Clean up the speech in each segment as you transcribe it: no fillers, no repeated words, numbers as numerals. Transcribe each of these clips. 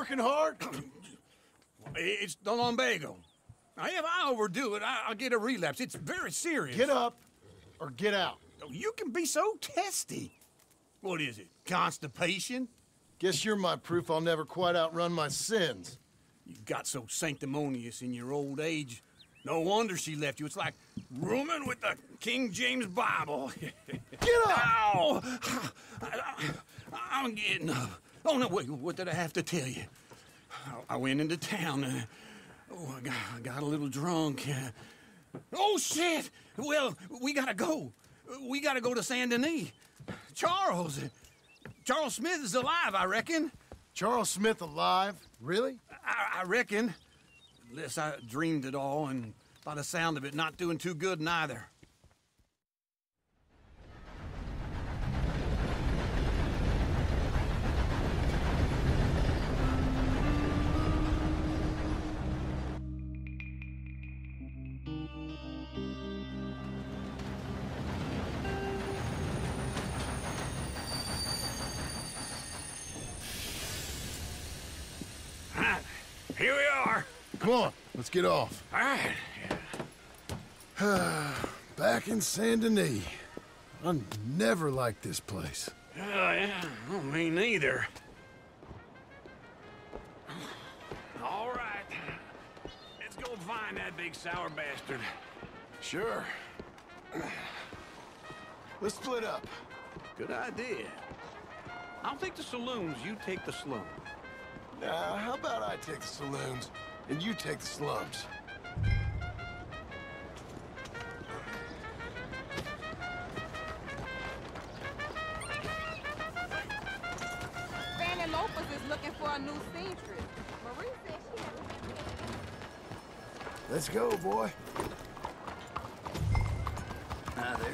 working hard? It's the lumbago. Now, if I overdo it, I'll get a relapse. It's very serious. Get up or get out. You can be so testy. What is it, constipation? Guess you're my proof I'll never quite outrun my sins. You got so sanctimonious in your old age. No wonder she left you. It's like rooming with the King James Bible. Get up! Ow! I'm getting up. Oh, no, wait, what did I have to tell you? I went into town. I got a little drunk. Oh, shit! Well, we gotta go. We gotta go to Saint Denis. Charles Smith is alive, I reckon. Charles Smith alive? Really? I reckon. Unless I dreamed it all, and by the sound of it, not doing too good neither. Here we are. Come on, let's get off. All right. Back in Saint Denis. I never liked this place. Yeah, well, me neither. All right. Let's go find that big sour bastard. Sure. Let's split up. Good idea. I'll take the saloons, you take the slum. Now, how about I take the saloons and you take the slums? Fanny Lopez is looking for a new seamstress. Marie said she had Let's go, boy. Hi there.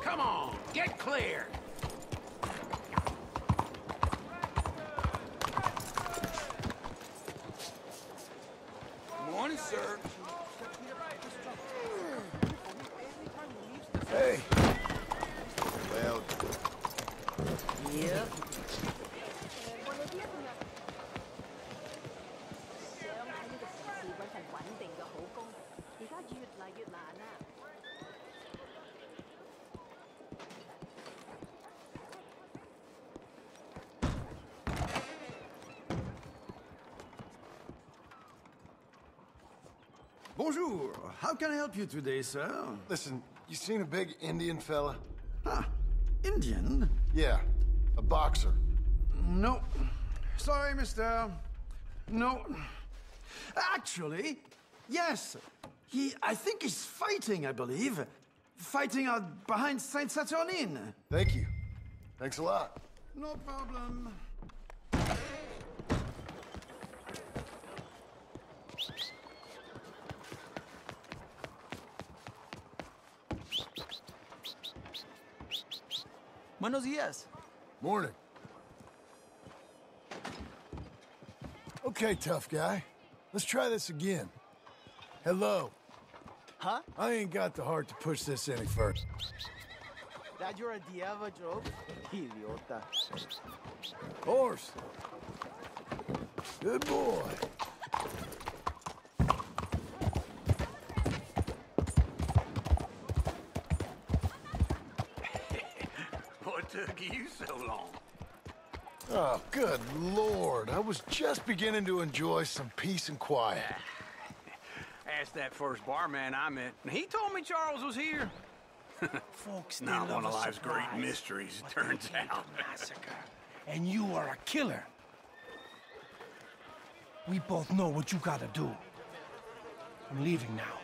Come on, get clear. Morning, sir. Hey. Well. Yep. Bonjour. How can I help you today, sir? Listen, you seen a big Indian fella? Ah, Indian? Yeah, a boxer. No. Sorry, mister. No. Actually, yes. I think he's fighting, I believe. Fighting out behind Saint Saturnine. Thank you. Thanks a lot. No problem. Buenos días. Morning. Okay, tough guy. Let's try this again. Hello. Huh? I ain't got the heart to push this any further. That your idea of a joke? Idiota. Horse. Good boy. What took you so long? Oh, good Lord. I was just beginning to enjoy some peace and quiet. Asked that first barman I met, and he told me Charles was here. Folks, they Not love one of a life's great surprise. mysteries, it But turns they hate out. a massacre. and you are a killer. We both know what you gotta do. I'm leaving now.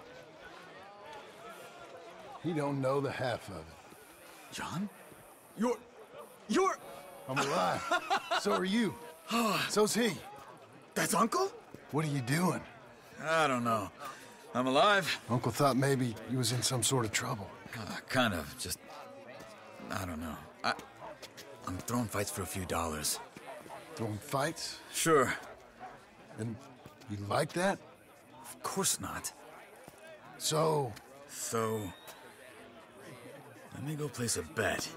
He don't know the half of it. John? You're... I'm alive. So are you. So's he. That's Uncle? What are you doing? I don't know. I'm alive. Uncle thought maybe you was in some sort of trouble. Kind of, just... I don't know. I'm throwing fights for a few dollars. Throwing fights? Sure. And you like that? Of course not. So, let me go place a bet.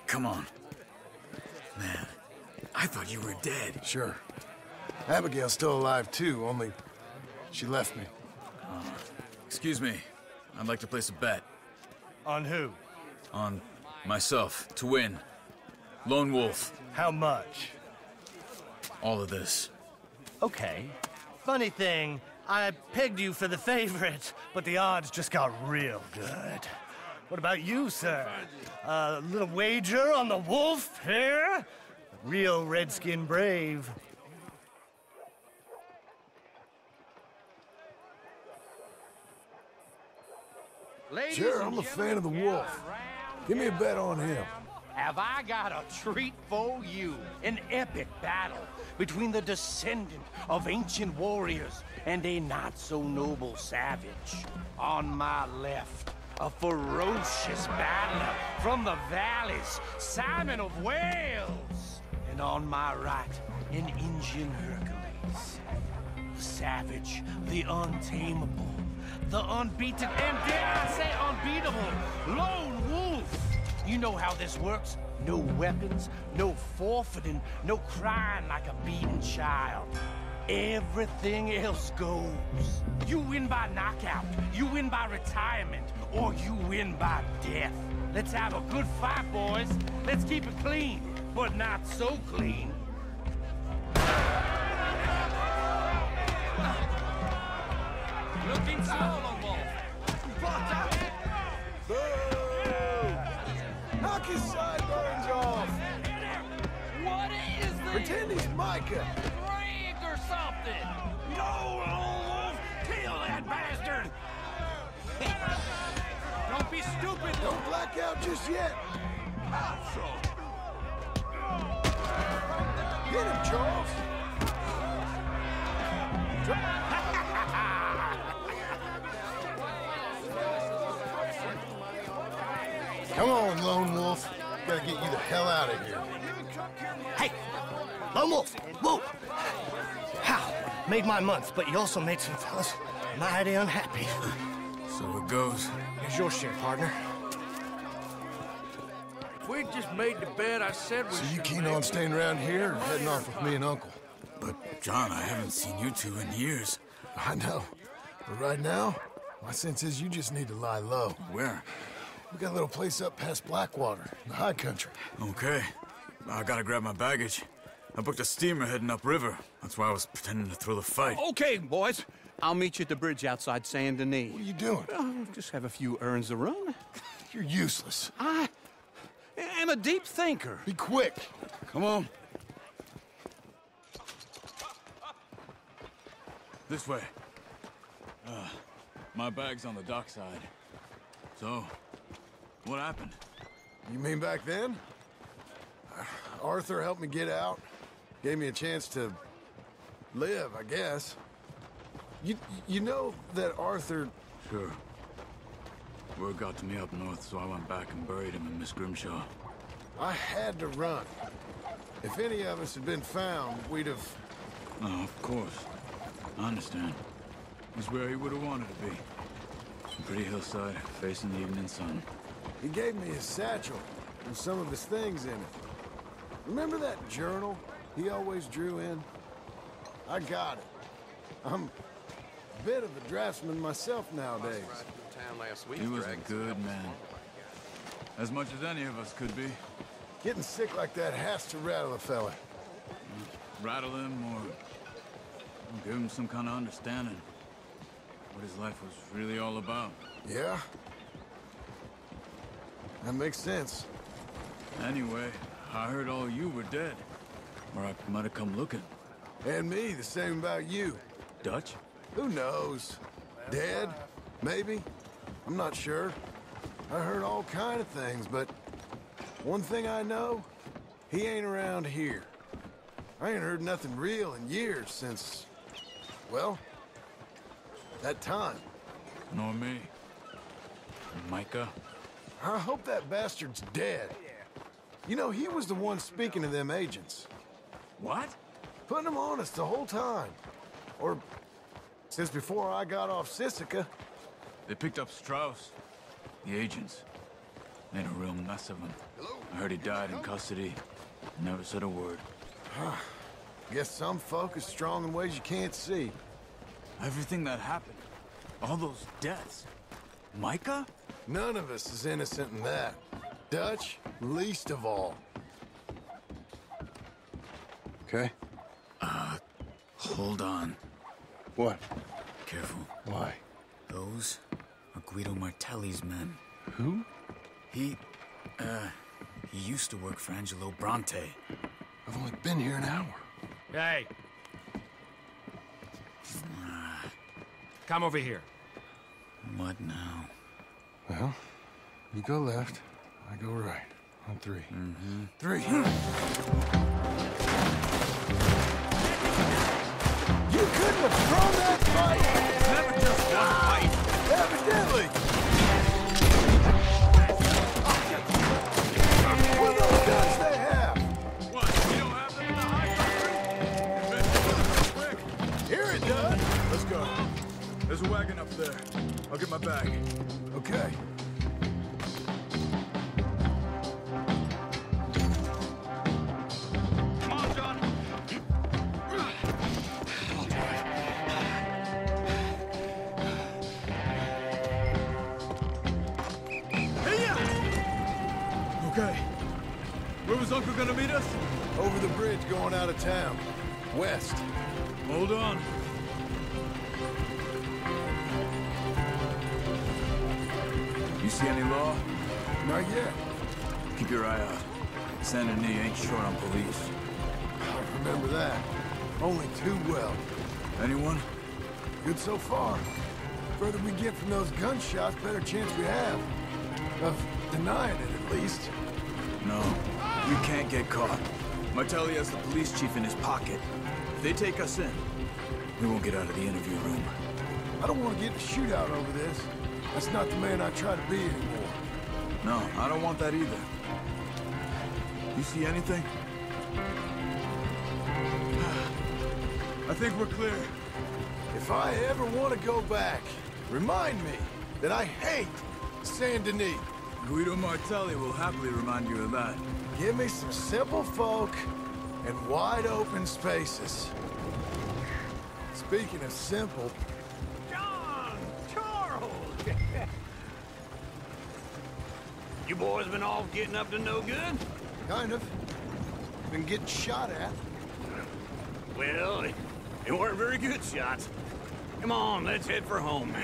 Come on. Man, I thought you were dead. sure. Abigail's still alive too, only she left me. Excuse me. I'd like to place a bet. On who? On myself, to win. Lone Wolf. How much? All of this. Okay. Funny thing, I pegged you for the favorite, but the odds just got real good. What about you, sir? A little wager on the wolf here? Real redskin brave. Ladies Sure, and I'm a fan of the gentlemen, wolf. gather round Give me a here bet on him. Have I got a treat for you? An epic battle between the descendant of ancient warriors and a not-so-noble savage. On my left, a ferocious battler from the valleys, Simon of Wales. And on my right, an Indian Hercules. The savage, the untamable, the unbeaten, and dare I say unbeatable, Lone Wolf. You know how this works. No weapons, no forfeiting, no crying like a beaten child. Everything else goes. You win by knockout, you win by retirement, or you win by death. Let's have a good fight, boys. Let's keep it clean, but not so clean. Looking slow, Lone Wolf. Knock his sideburns off! What is this? Pretend he's Micah! Drink or something? Go, Lone Wolf! Kill that bastard! Don't be stupid! Don't black out just yet! Get him, Charles! Come on, Lone Wolf. Gotta get you the hell out of here. Hey, Lone Wolf, whoa! How? Made my month, but you also made some fellas mighty unhappy. So it goes. Here's your share, partner. We just made the bet I said we So you should keen make. on staying around here or heading off with me and Uncle? But, John, I haven't seen you two in years. I know. But right now, my sense is you just need to lie low. Where? We got a little place up past Blackwater, in the high country. Okay. I gotta grab my baggage. I booked a steamer heading upriver. That's why I was pretending to throw the fight. Okay, boys. I'll meet you at the bridge outside Saint Denis. What are you doing? Just have a few errands to run. You're useless. I am a deep thinker. Be quick. Come on. This way. My bag's on the dockside. So, what happened? You mean back then? Arthur helped me get out. Gave me a chance to live, I guess. You know that Arthur... Sure. Word got to me up north, so I went back and buried him in Miss Grimshaw. I had to run. If any of us had been found, we'd have... Oh, of course. I understand. He's where he would have wanted to be. Some pretty hillside, facing the evening sun. He gave me his satchel and some of his things in it. Remember that journal he always drew in? I got it. I'm a bit of a draftsman myself nowadays. He was a good man. As much as any of us could be. Getting sick like that has to rattle a fella. Rattle him or give him some kind of understanding. What his life was really all about. Yeah? That makes sense. Anyway, I heard all you were dead. Or I might have come looking. And me, the same about you. Dutch? Who knows? Dead? Maybe? I'm not sure. I heard all kind of things, but one thing I know, he ain't around here. I ain't heard nothing real in years since, well, that time. Nor me. Micah? I hope that bastard's dead. You know, he was the one speaking to them agents. What? Putting them on us the whole time. Or since before I got off Sisika. They picked up Strauss. The agents. Made a real mess of him. I heard he died in custody. Never said a word. Guess some folk is strong in ways you can't see. Everything that happened. All those deaths. Micah? None of us is innocent in that. Dutch, least of all. Okay? Hold on. What? Careful. Why? Those are Guido Martelli's men. Who? He used to work for Angelo Bronte. I've only been here an hour. Hey. Come over here. What now? Well, you go left, I go right. On three. Mm-hmm. Three. You couldn't have thrown that fight! Never just one fight. Evidently! What those guns they have? What? You don't have them in the high country? Quick! Here it does! Let's go. There's a wagon up there. I'll get my bag. Okay. Come on, John. Okay. Where was Uncle gonna meet us? Over the bridge going out of town. West. Hold on. You see any law? Not yet. Keep your eye out. Saint Denis ain't short on police. I remember that. Only too well. Anyone? Good so far. Further we get from those gunshots, better chance we have. Of denying it, at least. No. We can't get caught. Martelli has the police chief in his pocket. If they take us in, we won't get out of the interview room. I don't want to get in a shootout over this. That's not the man I try to be anymore. No, I don't want that either. You see anything? I think we're clear. If I ever want to go back, remind me that I hate Saint Denis. Guido Martelli will happily remind you of that. Give me some simple folk and wide open spaces. Speaking of simple, John! Charles! You boys been off getting up to no good? kind of. Been getting shot at. Well, they weren't very good shots. Come on, let's head for home.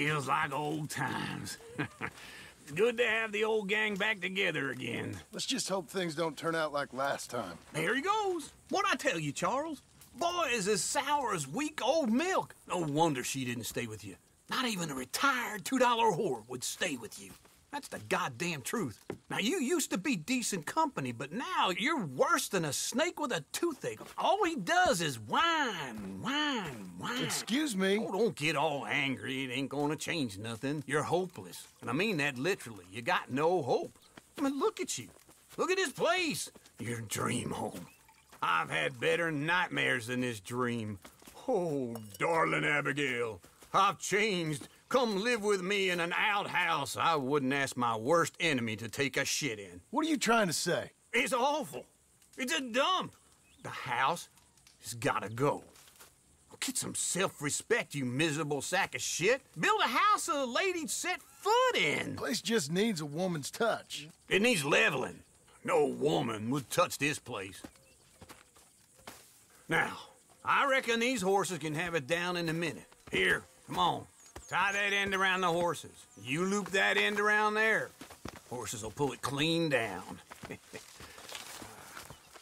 Feels like old times. It's good to have the old gang back together again. Let's just hope things don't turn out like last time. There he goes. What'd I tell you, Charles? Boy is as sour as weak old milk. No wonder she didn't stay with you. Not even a retired $2 whore would stay with you. That's the goddamn truth. Now, you used to be decent company, but now you're worse than a snake with a toothache. All he does is whine, whine, whine. Excuse me? Oh, don't get all angry. It ain't gonna change nothing. You're hopeless. And I mean that literally. You got no hope. I mean, look at you. Look at this place. Your dream home. I've had better nightmares than this dream. Oh, darling Abigail, I've changed. Come live with me in an outhouse I wouldn't ask my worst enemy to take a shit in. What are you trying to say? It's awful. It's a dump. The house has gotta go. Get some self-respect, you miserable sack of shit. Build a house a lady'd set foot in. Place just needs a woman's touch. It needs leveling. No woman would touch this place. Now, I reckon these horses can have it down in a minute. Here, come on. Tie that end around the horses. You loop that end around there. Horses will pull it clean down.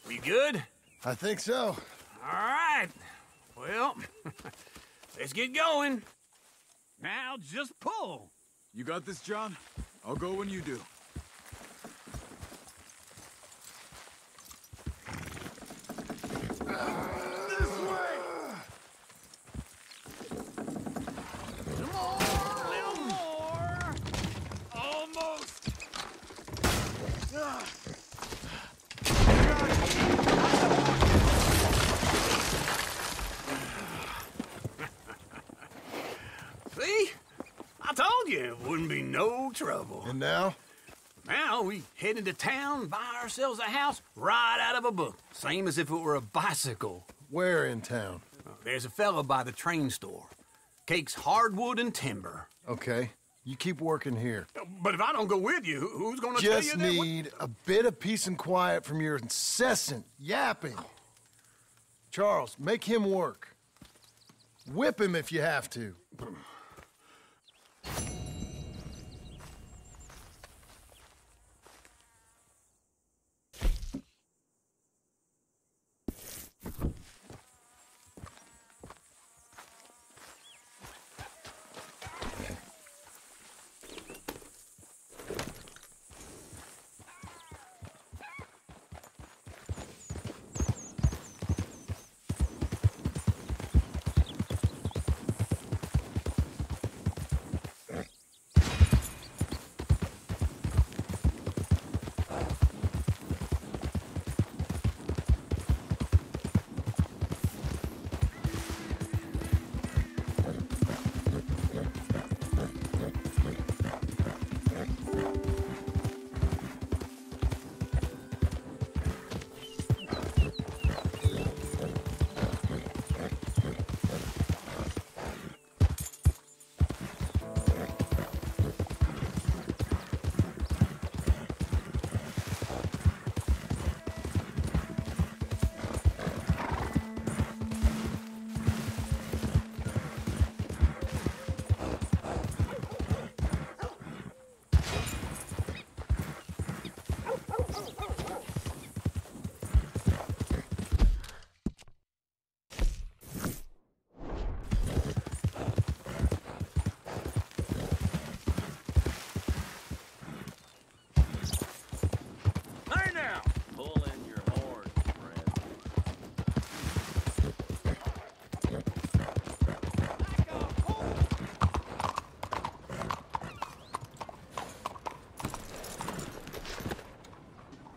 We good? I think so. All right. Well, let's get going. Now just pull. You got this, John? I'll go when you do. See? I told you it wouldn't be no trouble. And now? Now we head into town, buy ourselves a house right out of a book. Same as if it were a bicycle. Where in town? There's a fella by the train store. Cakes hardwood and timber. Okay. You keep working here. But if I don't go with you, who's gonna tell you Just that? need a bit of peace and quiet from your incessant yapping. Charles, make him work. Whip him if you have to.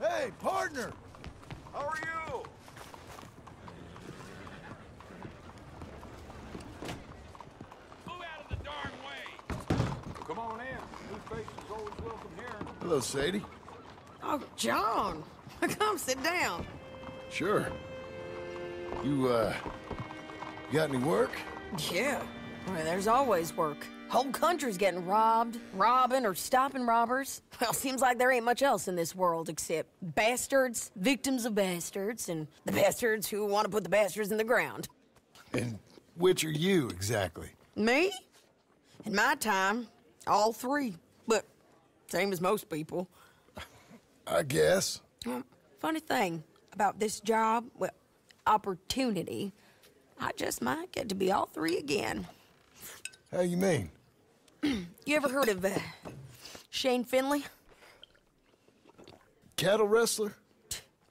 Hey, partner! How are you? Move out of the darn way! Come on in. New face is always welcome here. Hello, Sadie. Oh, John. Come sit down. Sure. You got any work? Yeah. Well, there's always work. Whole country's getting robbed, robbing, or stopping robbers. Well, seems like there ain't much else in this world except bastards, victims of bastards, and the bastards who want to put the bastards in the ground. And which are you, exactly? Me? In my time, all 3. But same as most people. I guess. Funny thing about this job, well, opportunity, I just might get to be all 3 again. How you mean? You ever heard of Shane Finley? Cattle wrestler?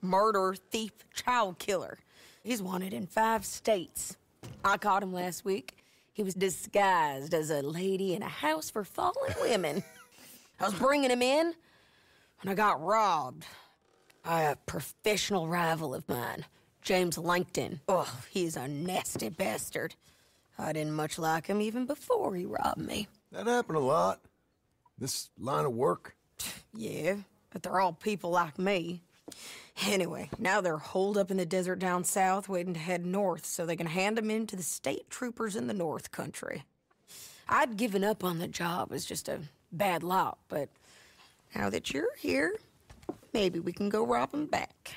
Murderer, thief, child killer. He's wanted in 5 states. I caught him last week. He was disguised as a lady in a house for fallen women. I was bringing him in, and I got robbed by a professional rival of mine, James Langton. Oh, he's a nasty bastard. I didn't much like him even before he robbed me. That happened a lot. This line of work. Yeah, but they're all people like me. Anyway, now they're holed up in the desert down south, waiting to head north so they can hand them in to the state troopers in the north country. I'd given up on the job as just a bad lot, but now that you're here, maybe we can go rob them back.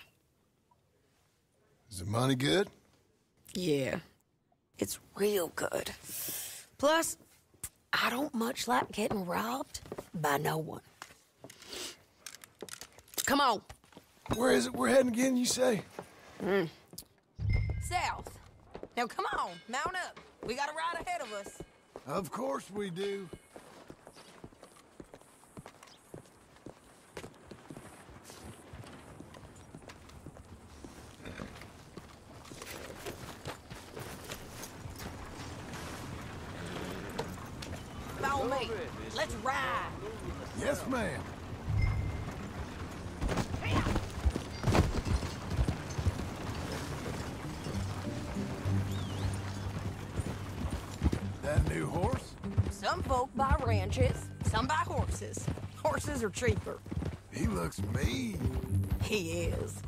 Is the money good? Yeah, it's real good. Plus, I don't much like getting robbed by no one. Come on. Where is it we're heading again, you say? South. Now come on, mount up. We got a ride ahead of us. Of course we do. Follow me. Let's ride. Yes, ma'am. That new horse? Some folk buy ranches, some buy horses. Horses are cheaper. He looks mean. He is.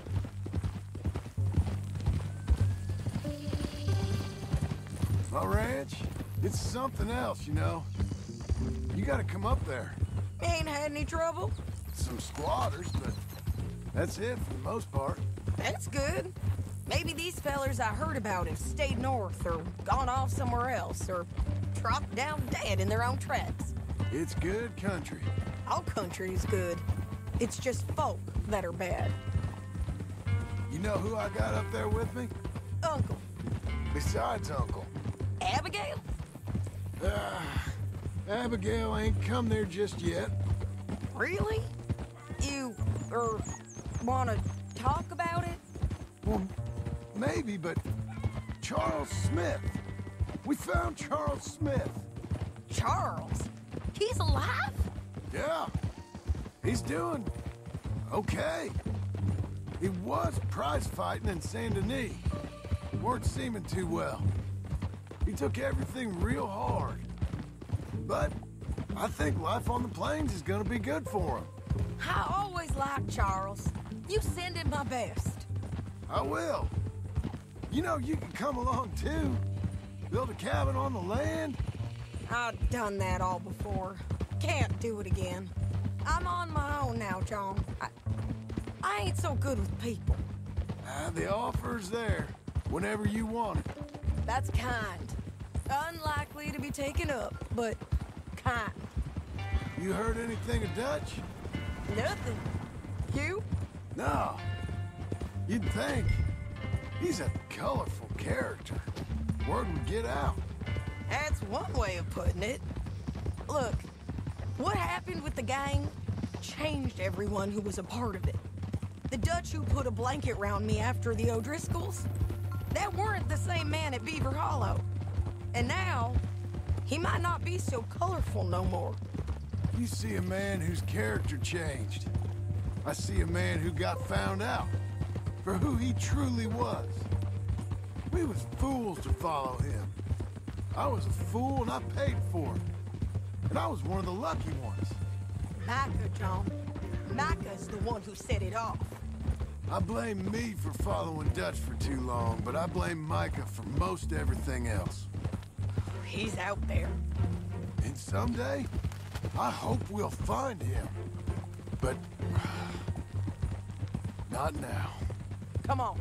My ranch, it's something else, you know. You gotta come up there. Ain't had any trouble? Some squatters, but that's it for the most part. That's good. Maybe these fellers I heard about have stayed north or gone off somewhere else or dropped down dead in their own tracks. It's good country. All country is good. It's just folk that are bad. You know who I got up there with me? Uncle. Besides Uncle. Abigail? Abigail ain't come there just yet. Really? You, wanna talk about it? Well, maybe, but Charles Smith. We found Charles Smith. Charles? He's alive? Yeah. He's doing okay. He was prize fighting in Saint Denis. Weren't seeming too well. He took everything real hard. But I think life on the plains is gonna be good for him. I always liked Charles. You send him my best. I will. You know, you can come along too. Build a cabin on the land. I've done that all before. Can't do it again. I'm on my own now, John. I ain't so good with people. The offer's there, whenever you want it. That's kind. Unlikely to be taken up, but kind. You heard anything of Dutch? Nothing. You? No. You'd think. He's a colorful character. Word would get out. That's one way of putting it. Look, what happened with the gang changed everyone who was a part of it. The Dutch who put a blanket round me after the O'Driscolls, that weren't the same man at Beaver Hollow. And now, he might not be so colorful no more. You see a man whose character changed. I see a man who got found out for who he truly was. We was fools to follow him. I was a fool and I paid for it. And I was one of the lucky ones. Micah, John. Micah's the one who set it off. I blame me for following Dutch for too long, but I blame Micah for most everything else. He's out there. And someday, I hope we'll find him. But not now. Come on.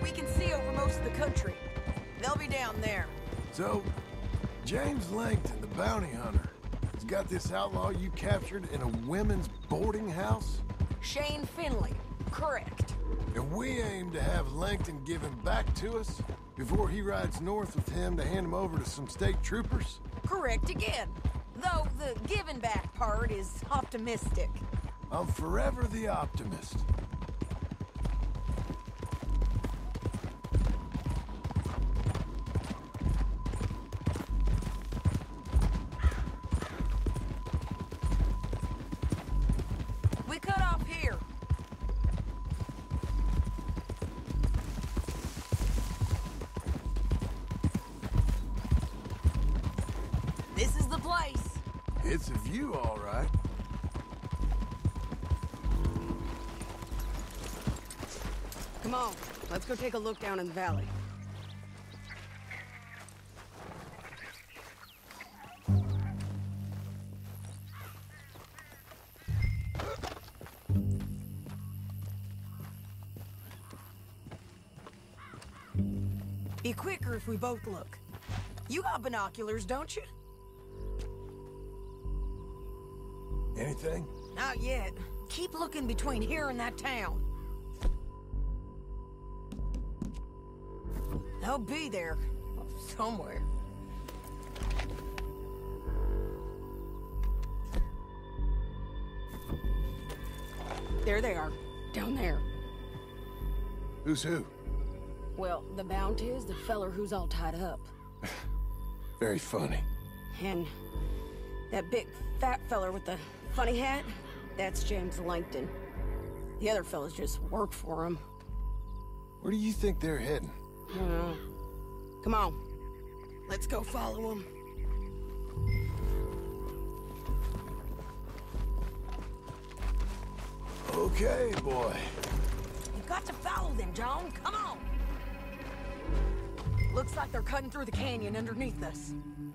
We can see over most of the country. They'll be down there. So, James Langton, the bounty hunter, has got this outlaw you captured in a women's boarding house? Shane Finley. Correct. And we aim to have Langton give him back to us before he rides north with him to hand him over to some state troopers? Correct again. Though the giving back part is optimistic. I'm forever the optimist. We cut off here. This is the place. It's a view, all right. Come on, let's go take a look down in the valley. Be quicker if we both look. You got binoculars, don't you? Anything? Not yet. Keep looking between here and that town. They'll be there. Somewhere. There they are. Down there. Who's who? Well, the bounty is the feller who's all tied up. Very funny. And that big fat feller with the funny hat, that's James Langton. The other fellas just work for him. Where do you think they're heading? Come on. Let's go follow him. Okay, boy. You've got to follow them, John. Come on. Looks like they're cutting through the canyon underneath us.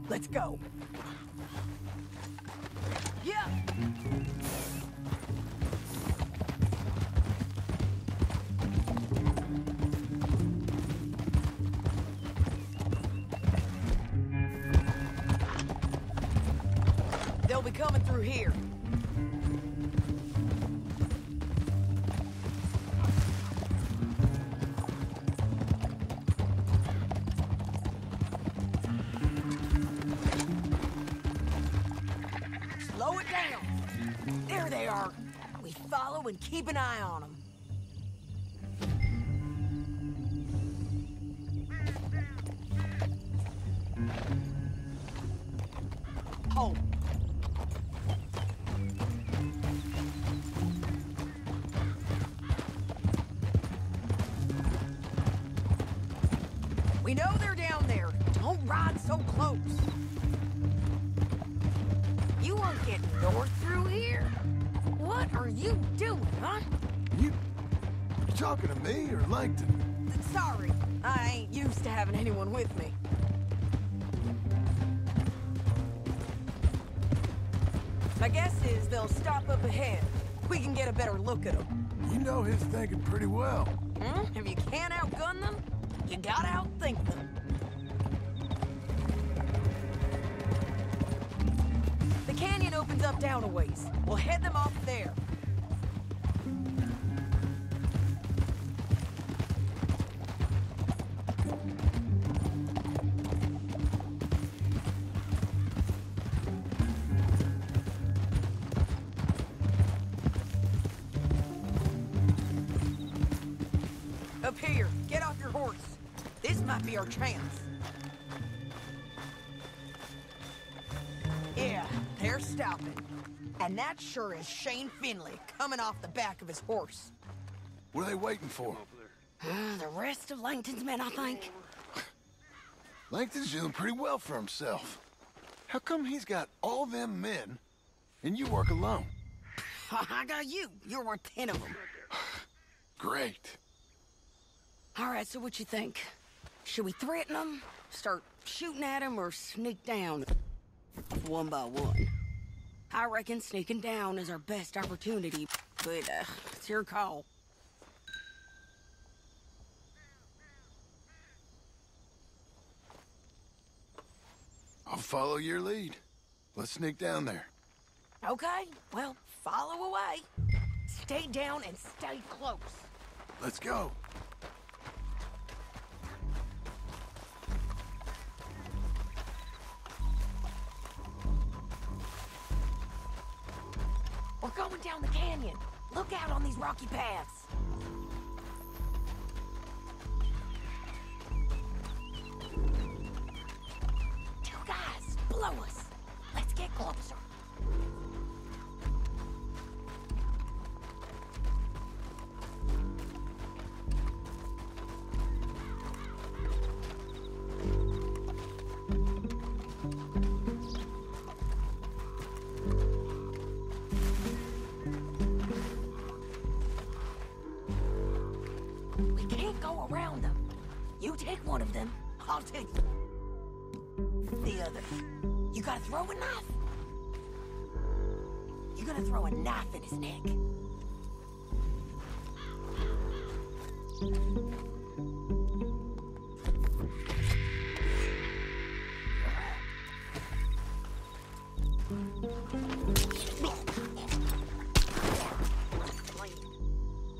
Let's go. Yeah. They'll be coming through here. Slow it down. There they are. We follow and keep an eye on them. Hold. We know they're down there. Don't ride so close. You won't get north through here. What are you doing, huh? You talking to me or Langton? Sorry, I ain't used to having anyone with me. My guess is they'll stop up ahead. We can get a better look at them. You know his thinking pretty well. If you can't outgun them, you gotta outthink them. The canyon opens up down a ways. We'll head them off there. Up here, get off your horse. This might be our chance. Yeah, they're stopping. And that sure is Shane Finley coming off the back of his horse. What are they waiting for? The rest of Langton's men, I think. Langton's doing pretty well for himself. How come he's got all them men, and you work alone? I got you. You're worth 10 of them. Great. All right, so what you think? Should we threaten them, start shooting at them, or sneak down one by one? I reckon sneaking down is our best opportunity, but it's your call. I'll follow your lead. Let's sneak down there. Okay, well, follow away. Stay down and stay close. Let's go. We're going down the canyon. Look out on these rocky paths. Two guys, below us. Let's get closer. We can't go around them. You take one of them, I'll take the other. You gotta throw a knife. You gotta throw a knife in his neck.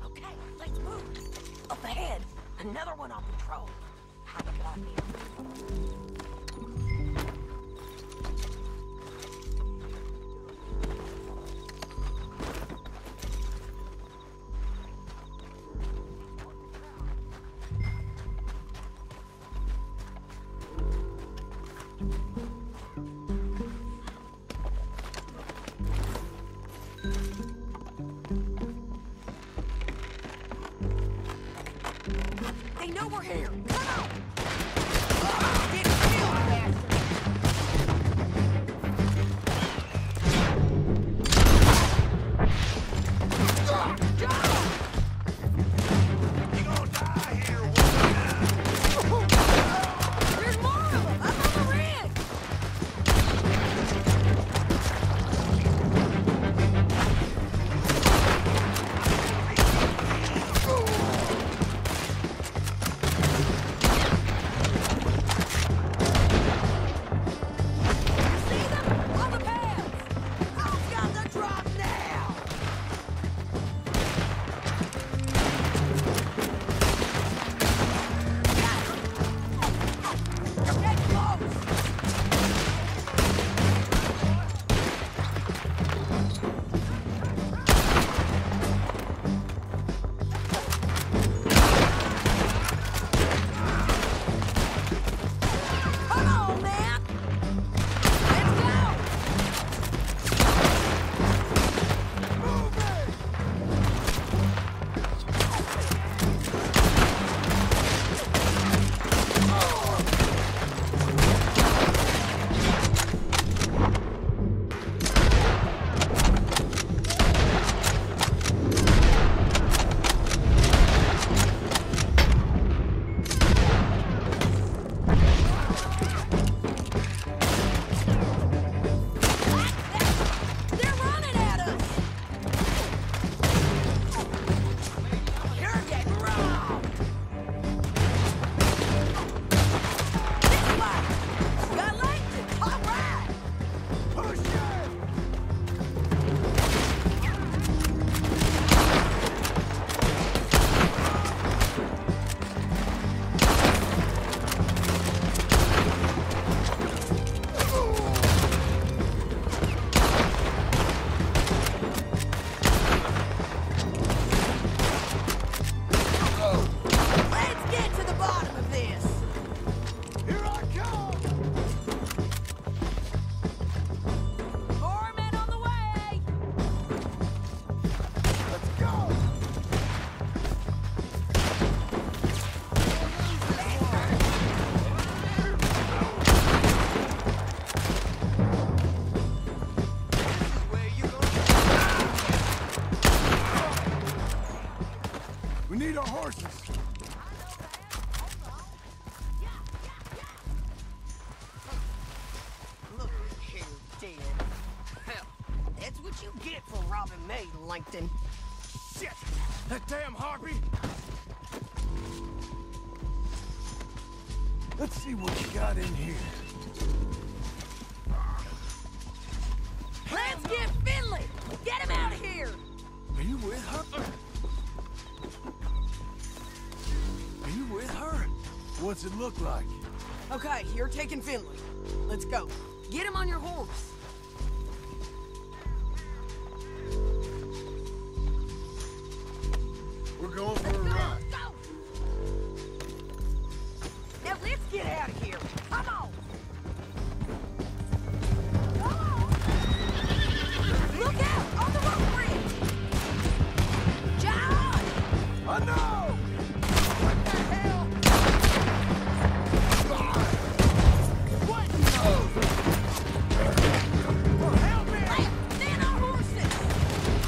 Okay, let's move. Up ahead, another one on patrol. How about here? They know we're here. Come on! Get killed, bastard! You gonna die here, There's more of them! Up on the ridge! See them? On the paths! I've got the drop now! Get close! Come on, man! Let's go! They're running at us! You're getting robbed! This way! Got Langton! All right! Push it! Let's get to the bottom of this! Here I come! More men on the way! Let's go! We need our horses. Look here, Dan. Hell, that's what you get for robbing me, Langton. Shit! That damn harpy! Let's see what you got in here. Let's get Finley! Get him out of here! Are you with her? Are you with her? What's it look like? Okay, you're taking Finley. Let's go. Get him on your horse. We're going for a ride. Go! Now let's get out of here. Come on! Come on! Look out! On the rope bridge! John! I know! What the hell? What? Well, help me! Left! Then our horses!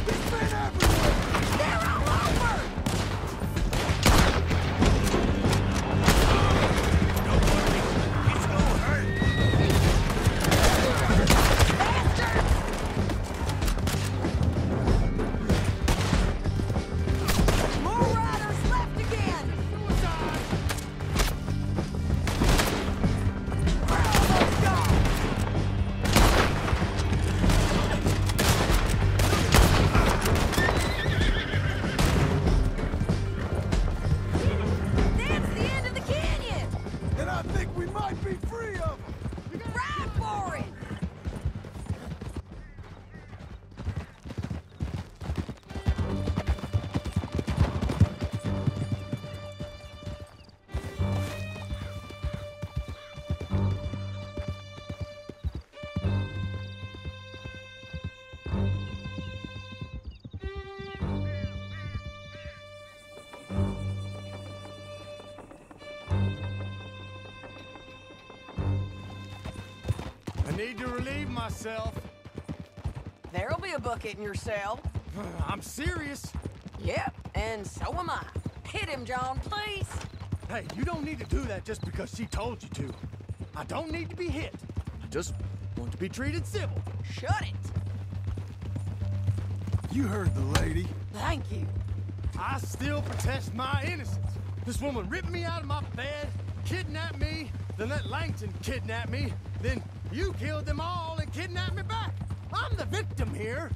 It's been everywhere! They're all over! It's gonna hurt. Bastards! More riders left again! Where are those gone? That's the end of the canyon! And I think we might be free of them! Ride for it! I need to relieve myself. There'll be a bucket in your cell. I'm serious. Yep, and so am I. Hit him, John, please. Hey, you don't need to do that just because she told you to. I don't need to be hit. I just want to be treated civil. Shut it. You heard the lady. Thank you. I still protest my innocence. This woman ripped me out of my bed, kidnapped me, then let Langton kidnap me, then you killed them all and kidnapped me back. I'm the victim here.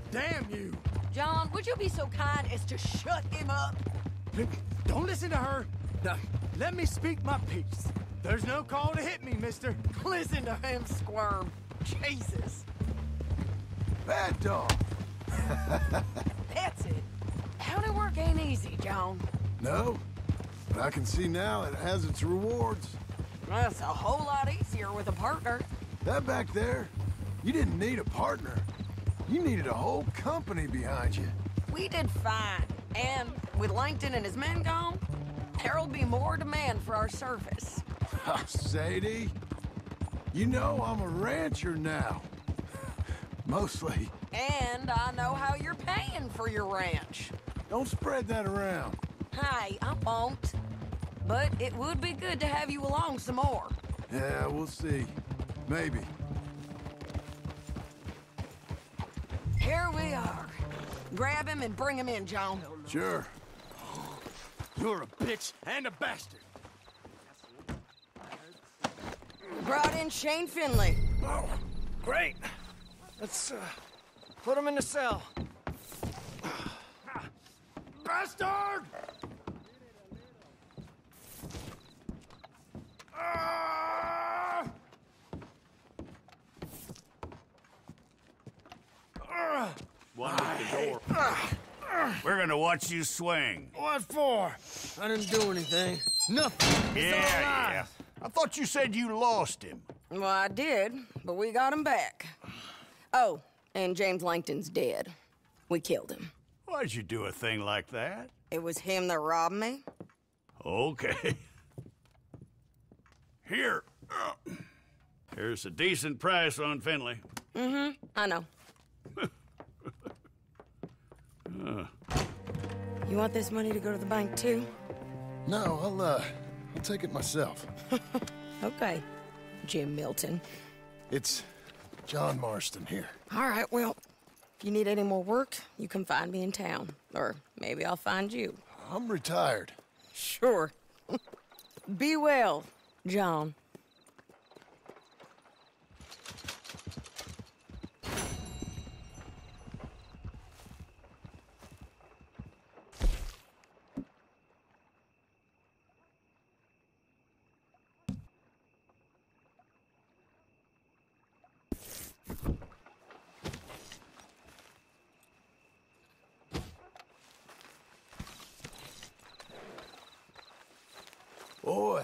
Damn you. John, would you be so kind as to shut him up? Don't listen to her. Now, let me speak my piece. There's no call to hit me, mister. Listen to him squirm. Jesus. Bad dog. That's it. Howdy work ain't easy, John. No, but I can see now it has its rewards. That's a whole lot easier with a partner. That back there, you didn't need a partner. You needed a whole company behind you. We did fine. And with Langton and his men gone, there'll be more demand for our service. Sadie, you know I'm a rancher now. Mostly. And I know how you're paying for your ranch. Don't spread that around. Hey, I won't. But it would be good to have you along some more. Yeah, we'll see. Maybe. Here we are. Grab him and bring him in, John. Sure. You're a bitch and a bastard. Brought in Shane Finley. Oh, great. Let's put him in the cell. Bastard! One with the door. We're gonna watch you swing. What for? I didn't do anything. Nothing. Yeah. I thought you said you lost him. Well, I did, but we got him back. Oh, and James Langton's dead. We killed him. Why'd you do a thing like that? It was him that robbed me. Okay. Here. Here's a decent price on Finley. I know. You want this money to go to the bank, too? No, I'll take it myself. Okay, Jim Milton. It's John Marston here. All right, well, if you need any more work, you can find me in town. Or maybe I'll find you. I'm retired. Sure. Be well, John. Boy.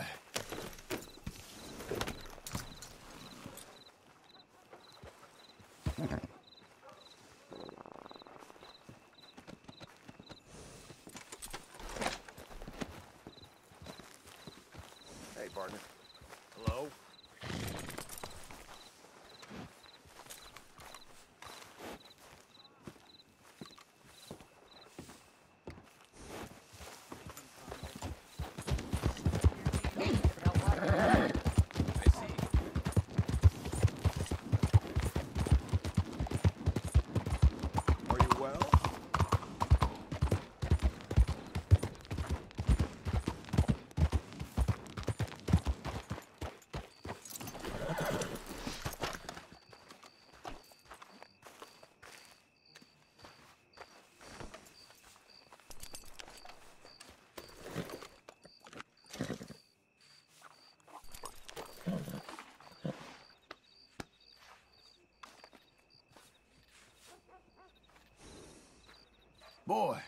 Hey, partner. Hello? Are you well? Boy.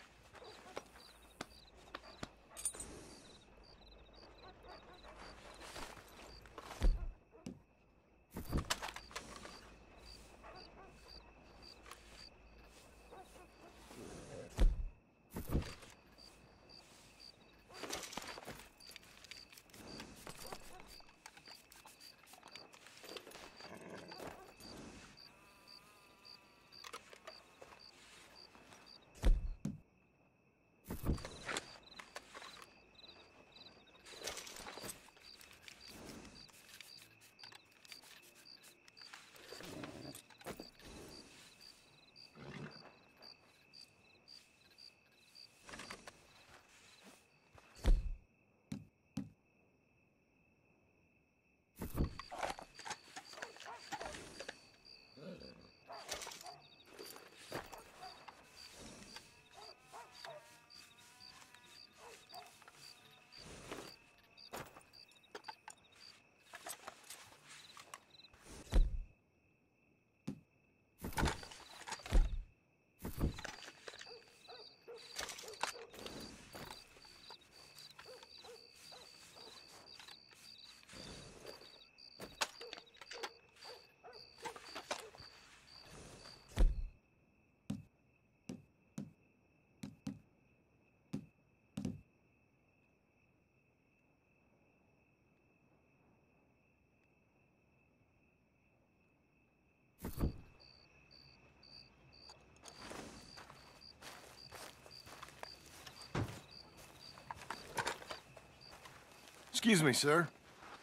Excuse me, sir.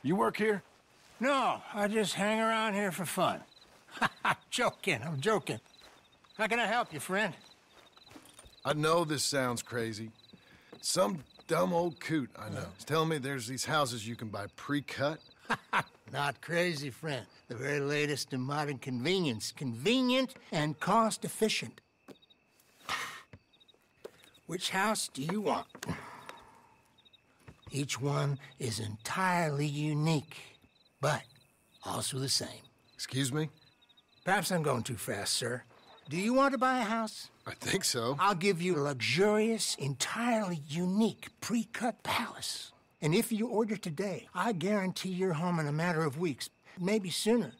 You work here? No, I just hang around here for fun. I'm joking. How can I help you, friend? I know this sounds crazy. Some dumb old coot I know is telling me there's these houses you can buy pre-cut. Not crazy, friend. The very latest in modern convenience. Convenient and cost-efficient. Which house do you want? Each one is entirely unique, but also the same. Excuse me? Perhaps I'm going too fast, sir. Do you want to buy a house? I think so. I'll give you a luxurious, entirely unique pre-cut palace. And if you order today, I guarantee your home in a matter of weeks, maybe sooner.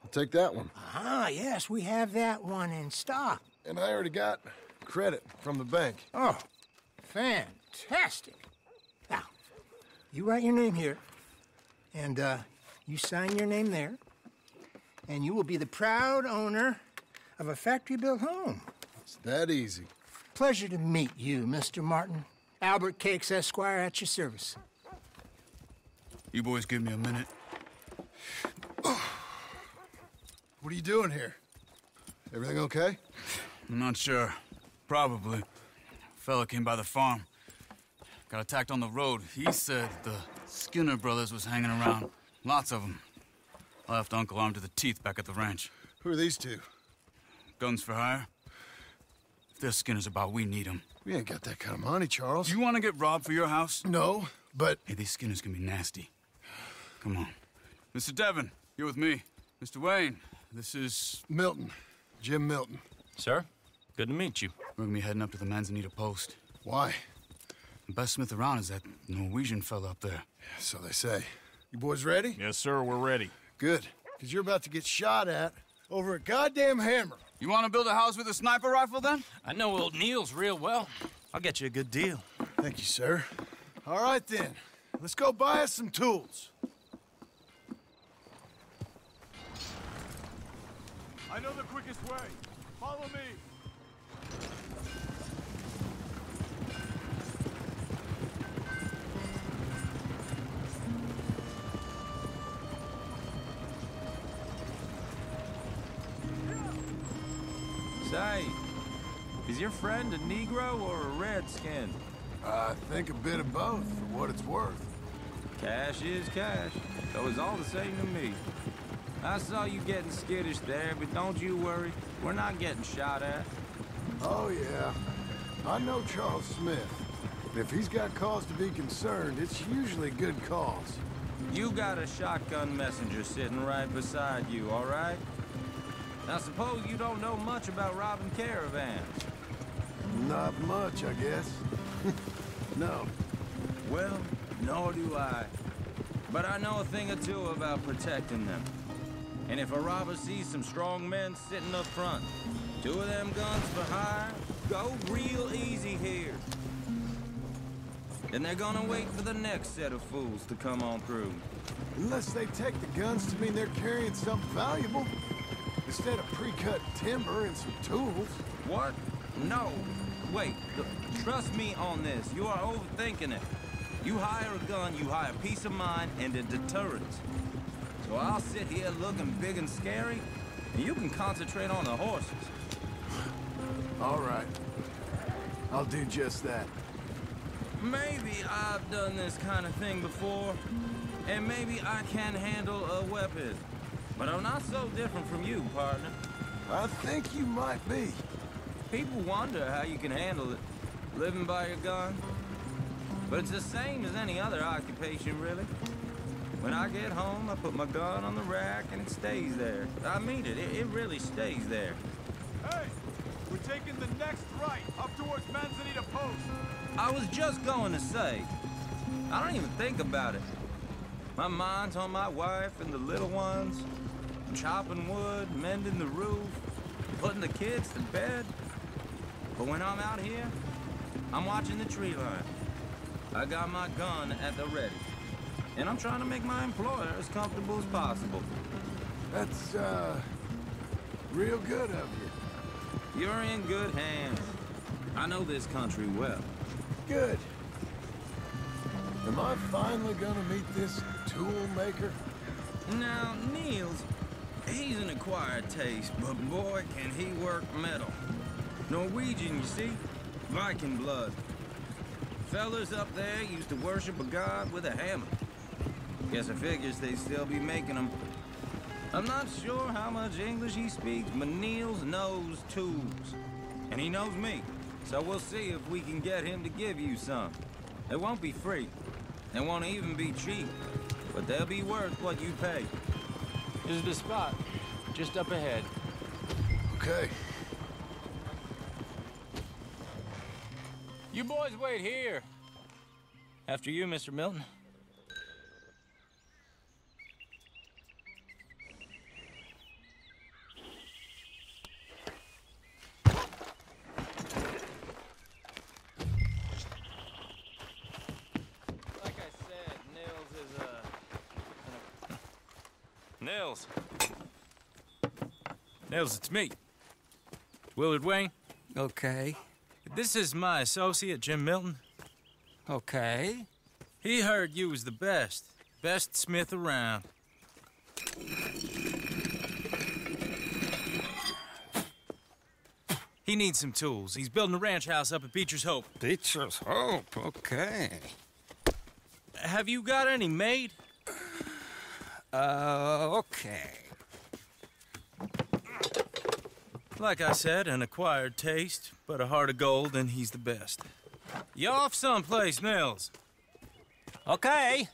I'll take that one. Ah, yes, we have that one in stock. And I already got credit from the bank. Oh, fantastic. Now, you write your name here, and you sign your name there, and you will be the proud owner of a factory-built home. It's that easy. Pleasure to meet you, Mr. Martin. Albert Cakes, Esquire, at your service. You boys give me a minute. What are you doing here? Everything okay? I'm not sure. Probably. Fella came by the farm. Got attacked on the road. He said the Skinner brothers was hanging around. Lots of them. I left Uncle armed to the teeth back at the ranch. Who are these two? Guns for hire? If they're Skinner's about, we need them. We ain't got that kind of money, Charles. You want to get robbed for your house? No, but... Hey, these Skinners can be nasty. Come on. Mr. Devon, you're with me. Mr. Wayne, this is... Milton. Jim Milton. Sir, good to meet you. We're gonna be heading up to the Manzanita post. Why? The best smith around is that Norwegian fella up there. So they say. You boys ready? Yes, sir, we're ready. Good, because you're about to get shot at over a goddamn hammer. You want to build a house with a sniper rifle, then? I know old Niels real well. I'll get you a good deal. Thank you, sir. All right, then. Let's go buy us some tools. I know the quickest way. Follow me. Say, is your friend a Negro or a Redskin? I think a bit of both, for what it's worth. Cash is cash, though it's all the same to me. I saw you getting skittish there, but don't you worry. We're not getting shot at. Oh, yeah. I know Charles Smith. And if he's got cause to be concerned, it's usually good cause. You got a shotgun messenger sitting right beside you, all right? Now, suppose you don't know much about robbing caravans. Not much, I guess. No. Well, nor do I. But I know a thing or two about protecting them. And if a robber sees some strong men sitting up front, 2 of them guns for hire, go real easy here. Then they're gonna wait for the next set of fools to come on through. Unless they take the guns to mean they're carrying something valuable. Instead of pre-cut timber and some tools. What? No. Wait, trust me on this. You are overthinking it. You hire a gun, you hire peace of mind and a deterrent. So I'll sit here looking big and scary, and you can concentrate on the horses. All right. I'll do just that. Maybe I've done this kind of thing before, and maybe I can handle a weapon. But I'm not so different from you, partner. I think you might be. People wonder how you can handle it, living by your gun. But it's the same as any other occupation, really. When I get home, I put my gun on the rack and it stays there. I mean it, it really stays there. Hey, we're taking the next right, up towards Manzanita Post. I was just going to say, I don't even think about it. My mind's on my wife and the little ones. I'm chopping wood, mending the roof, putting the kids to bed. But when I'm out here, I'm watching the tree line. I got my gun at the ready. And I'm trying to make my employer as comfortable as possible. That's, real good of you. You're in good hands. I know this country well. Good. Am I finally gonna meet this tool maker? Now, Niels, he's an acquired taste, but boy, can he work metal. Norwegian, you see? Viking blood. Fellas up there used to worship a god with a hammer. Guess I figures they'd still be making them. I'm not sure how much English he speaks, but Niels knows tools. And he knows me. So we'll see if we can get him to give you some. It won't be free. It won't even be cheap. But they'll be worth what you pay. This is the spot. Just up ahead. Okay. You boys wait here. After you, Mr. Milton. Like I said, Nils is Nils. Nils, it's me. Willard Wayne. Okay. This is my associate, Jim Milton. Okay. He heard you was the best. Best smith around. He needs some tools. He's building a ranch house up at Beecher's Hope. Beecher's Hope, okay. Have you got any made? Okay. Like I said, an acquired taste, but a heart of gold, and he's the best. You off someplace, Nils? Okay.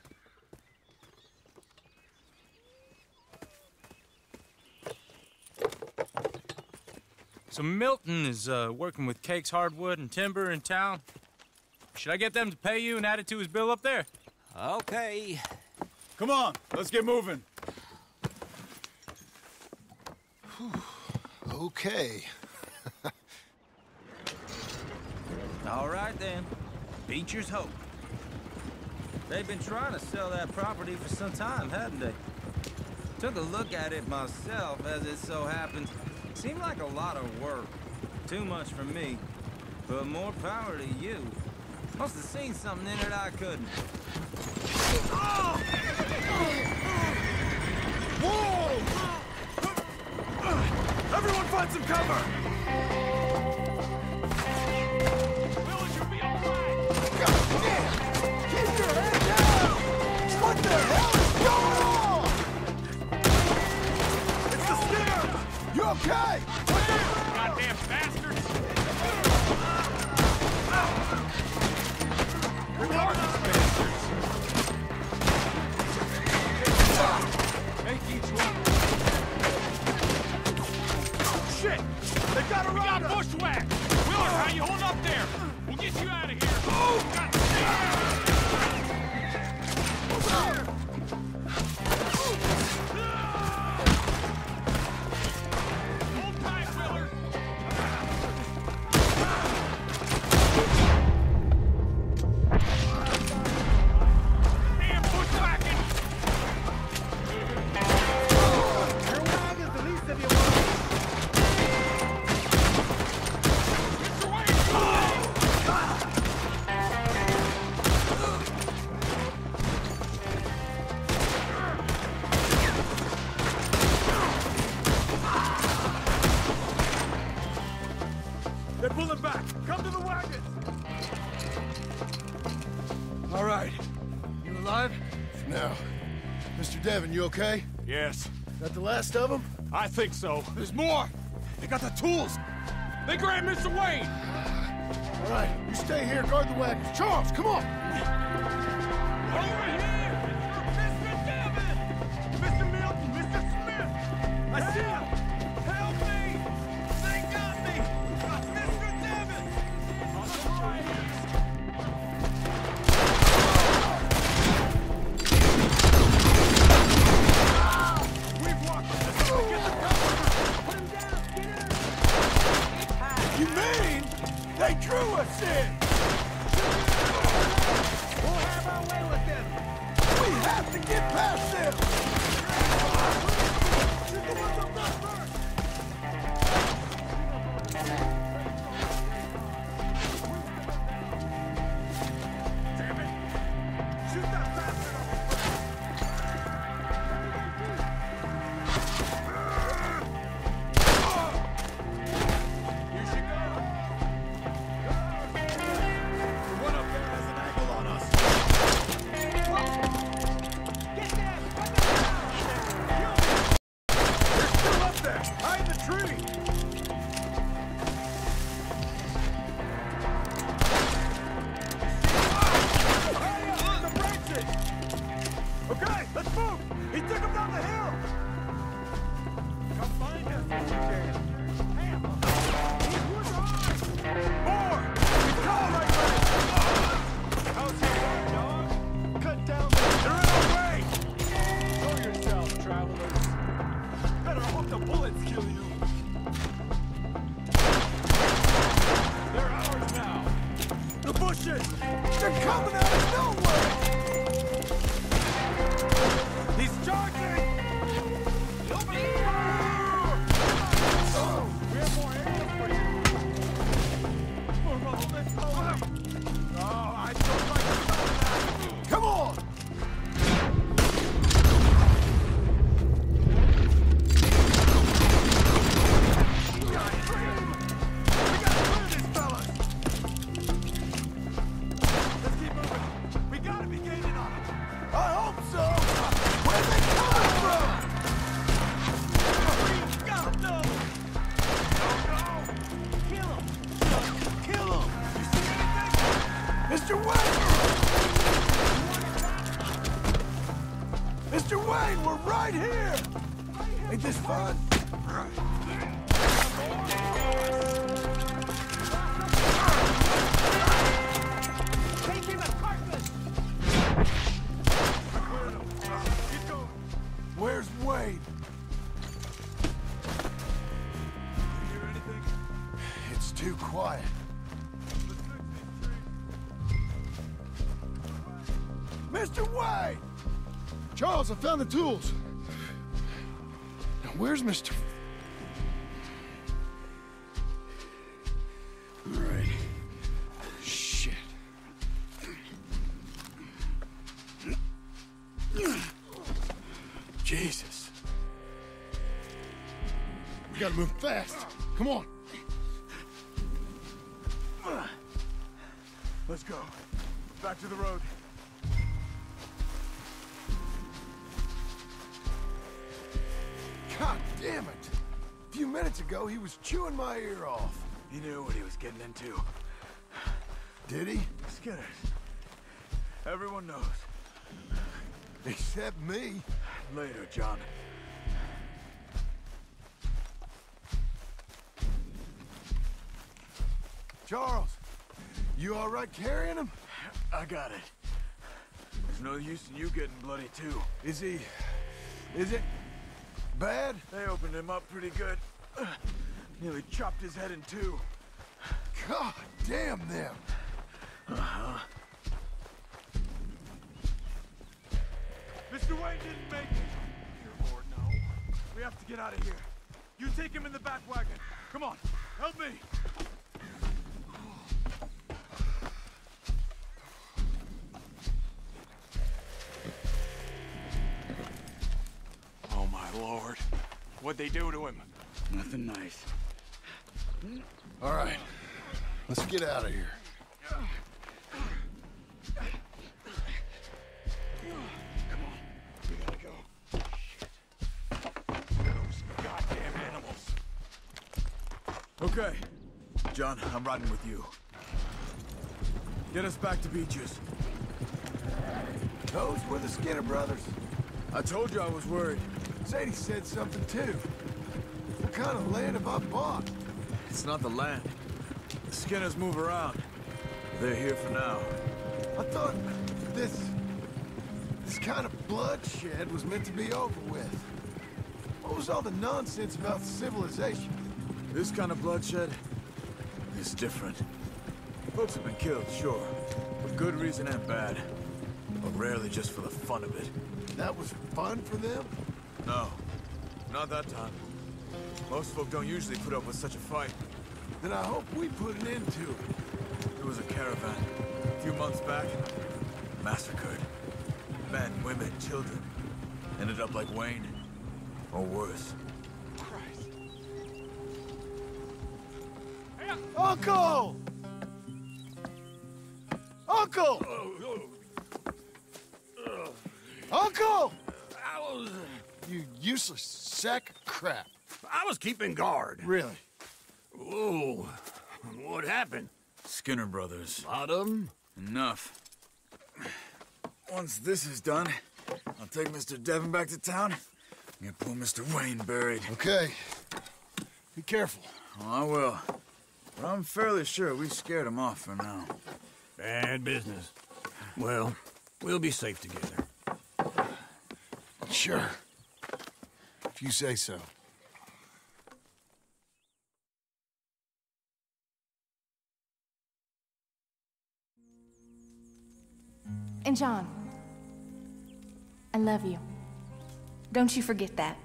So Milton is working with Cake's Hardwood and Timber in town? Should I get them to pay you and add it to his bill up there? Okay. Come on, let's get moving. Okay. All right, then. Beecher's Hope. They've been trying to sell that property for some time, hadn't they? Took a look at it myself, as it so happens. Seemed like a lot of work. Too much for me. But more power to you. Must have seen something in it I couldn't. Whoa! Everyone find some cover! God damn! Keep your head down! What the hell is going on? It's the Skinners! You okay? Goddamn bastards! Who are these bastards? Make each one. Shit! They got a got bushwhacked! Wheeler, how you hold up there? We'll get you out of here! Oh! God damn! Hold tight, Wheeler! Damn bushwhacking! Your wag is the least of your worries. They're pulling back! Come to the wagons! All right. You alive? No. Mr. Devon, you okay? Yes. That the last of them? I think so. There's more! They got the tools! They grabbed Mr. Wayne! All right, you stay here, guard the wagons. Charles, come on! Over here! Mr. Devon! Mr. Milton! Mr. Smith! I see him! Help me! They got me! Mr. Devon! On the right! We've walked this. Get the cover! Put him down! Skinner! You mean they drew us in? We'll have our way with them! We have to get past them! Shoot the ones up top first! Damn it! Shoot that bastard up! You should go! One up there has an angle on us! Get them! Put them down! They're still up there! Hide the tree! Hurry up! The branches! Okay, let's move! He took him down the hill! Come find us if you can. More! He's gone right there! How's he going, dog? Cut down there! They're in our way! Show yourselves, travelers. Better hope the bullets kill you. They're ours now. The bushes! They're coming out of nowhere! He's charging! Open fire! We have more ammo for you. More bullets. Oh, I don't like the sound of that. Come on! We gotta clear these fellas! Let's keep moving. We gotta be gaining on them. I hope so! Where they coming from? We got them! No! Kill them! Kill them! You see anything? Mr. Wayne! Mr. Wayne, we're right here! Ain't this fun? Mr. Wayne! Charles, I found the tools. Now, where's Mr. All right. Shit. Jesus. We gotta move fast. Come on. Let's go. Back to the road. God damn it! A few minutes ago, he was chewing my ear off. He knew what he was getting into. Did he? Skinners. Everyone knows. Except me. Later, John. Charles, you all right carrying him? I got it. There's no use in you getting bloody, too. Is it bad? They opened him up pretty good. Nearly chopped his head in two. God damn them. Uh-huh. Mr. Wayne didn't make it. Dear Lord, no. We have to get out of here. You take him in the back wagon. Come on, help me. Oh, my Lord. What'd they do to him? Nothing nice. All right, let's get out of here. Come on, we gotta go. Shit. Those goddamn animals. Okay. John, I'm riding with you. Get us back to Beaches. Those were the Skinner brothers. I told you I was worried. Sadie said something too. What kind of land have I bought? It's not the land. The Skinners move around. They're here for now. I thought this kind of bloodshed was meant to be over with. What was all the nonsense about civilization? This kind of bloodshed is different. Folks have been killed, sure. For good reason and bad. But rarely just for the fun of it. That was fun for them? No. Not that time. Most folk don't usually put up with such a fight. Then I hope we put an end to it. There was a caravan a few months back. Massacred. Men, women, children. Ended up like Wayne. Or worse. Christ. Uncle! Uncle! Uncle! You useless sack of crap. I was keeping guard. Really? Whoa. What happened? Skinner brothers. Lot of them? Enough. Once this is done, I'll take Mr. Devon back to town and get poor Mr. Wayne buried. Okay. Be careful. Oh, I will. But I'm fairly sure we scared him off for now. Bad business. Well, we'll be safe together. Sure. If you say so. And John, I love you. Don't you forget that.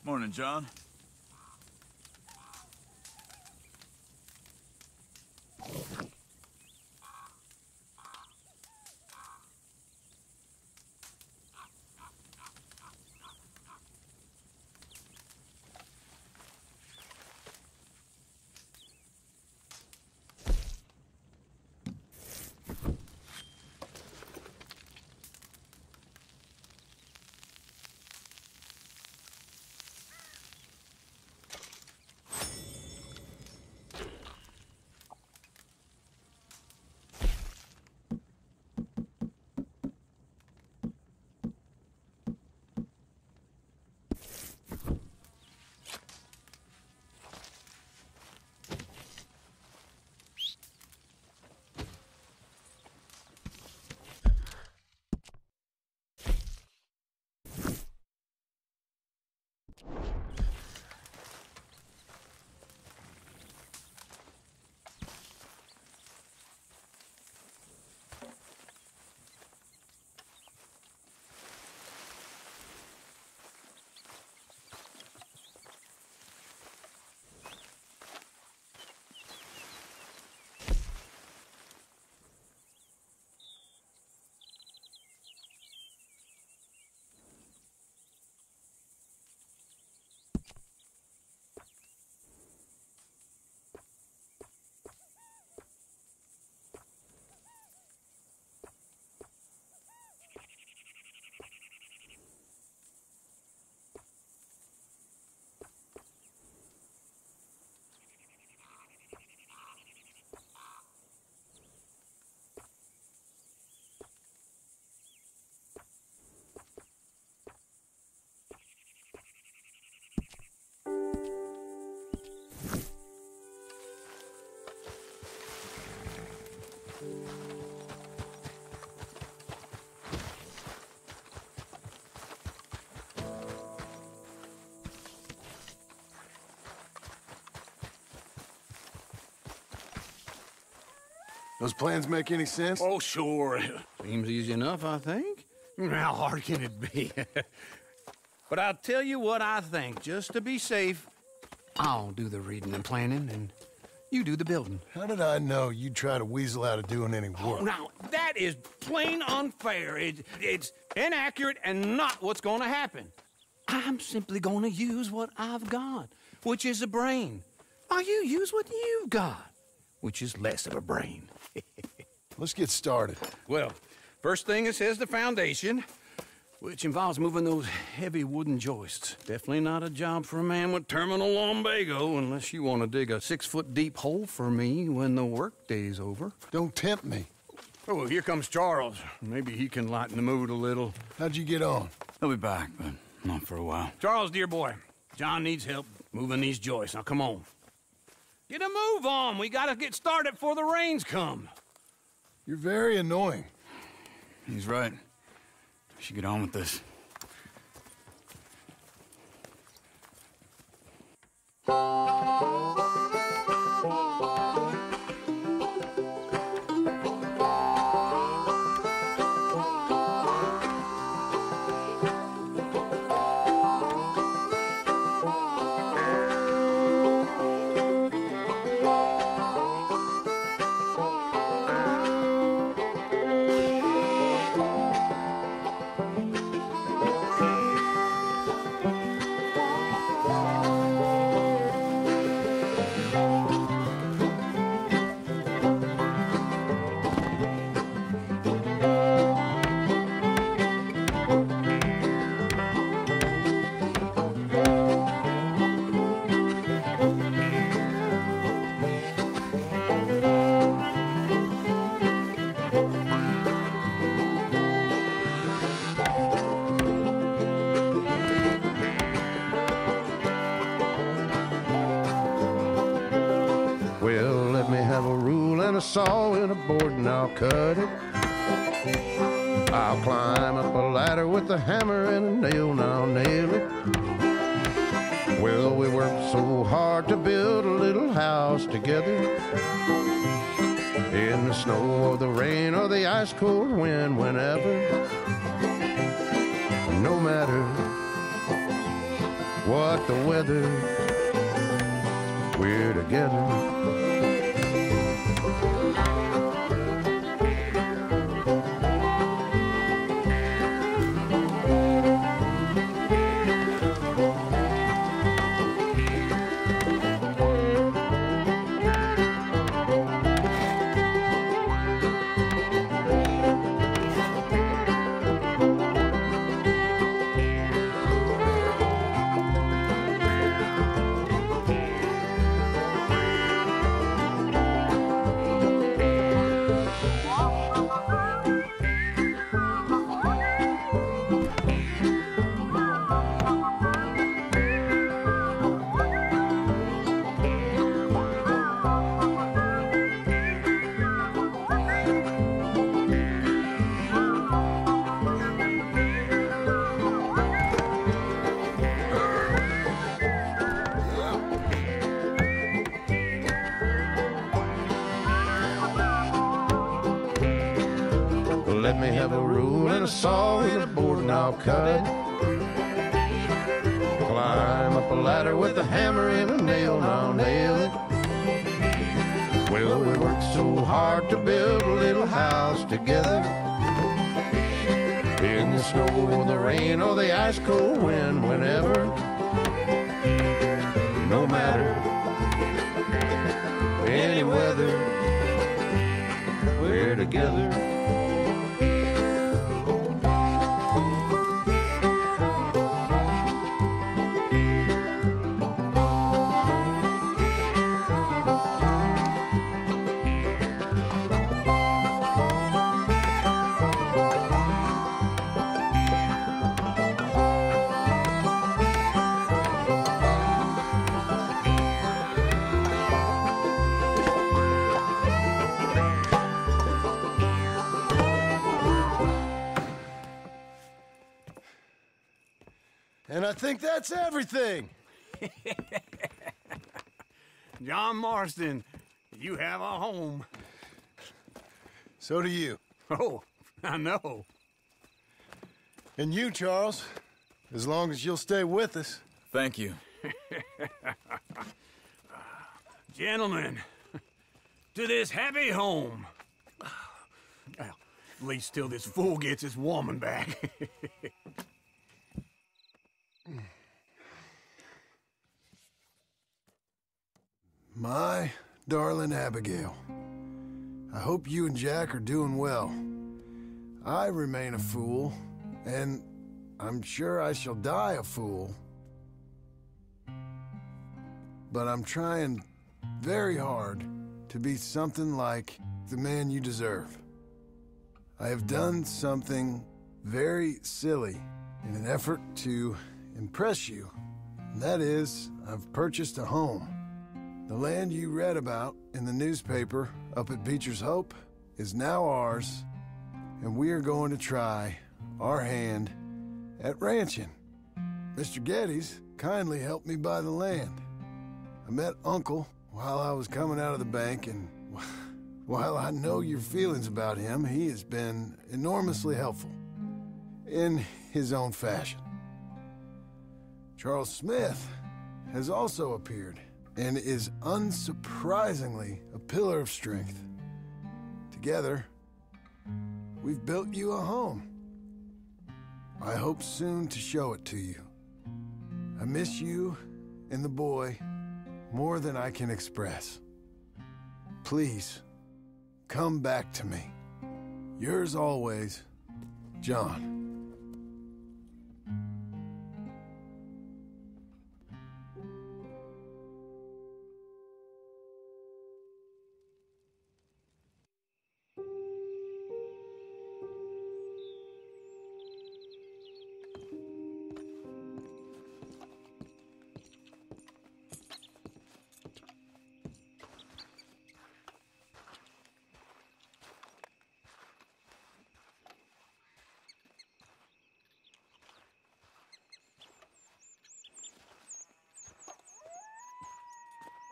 Morning, John. Those plans make any sense? Oh, sure. Seems easy enough, I think. How hard can it be? But I'll tell you what I think. Just to be safe, I'll do the reading and planning, and you do the building. How did I know you'd try to weasel out of doing any work? Oh, now, that is plain unfair. It's inaccurate and not what's going to happen. I'm simply going to use what I've got, which is a brain. While you use what you've got, which is less of a brain. Let's get started. Well, first thing it says the foundation, which involves moving those heavy wooden joists. Definitely not a job for a man with terminal lumbago, unless you want to dig a 6-foot deep hole for me when the workday's over. Don't tempt me. Oh, here comes Charles. Maybe he can lighten the mood a little. How'd you get on? He'll be back, but not for a while. Charles, dear boy, John needs help moving these joists. Now, come on. Get a move on. We gotta get started before the rains come. You're very annoying. He's right. We should get on with this. Well, let me have a rule and a saw and a board and I'll cut it. I'll climb up a ladder with a hammer and a nail and I'll nail it. Well, we worked so hard to build a little house together. In the snow or the rain or the ice cold wind, whenever. No matter what the weather, we're together. Let me have a rule and a saw and a board and I'll cut it. Climb up a ladder with a hammer and a nail and I'll nail it. Well, we worked so hard to build a little house together. In the snow or the rain or the ice cold wind, whenever. No matter any weather, we're together. And I think that's everything. John Marston, you have a home. So do you. Oh, I know. And you, Charles, as long as you'll stay with us. Thank you. Gentlemen, to this happy home. Well, at least till this fool gets his woman back. My darling Abigail, I hope you and Jack are doing well. I remain a fool, and I'm sure I shall die a fool. But I'm trying very hard to be something like the man you deserve. I have done something very silly in an effort to impress you, and that is, I've purchased a home. The land you read about in the newspaper up at Beecher's Hope is now ours, and we are going to try our hand at ranching. Mr. Geddes kindly helped me buy the land. I met Uncle while I was coming out of the bank, and while I know your feelings about him, he has been enormously helpful in his own fashion. Charles Smith has also appeared and is unsurprisingly a pillar of strength. Together, we've built you a home. I hope soon to show it to you. I miss you and the boy more than I can express. Please, come back to me. Yours always, John.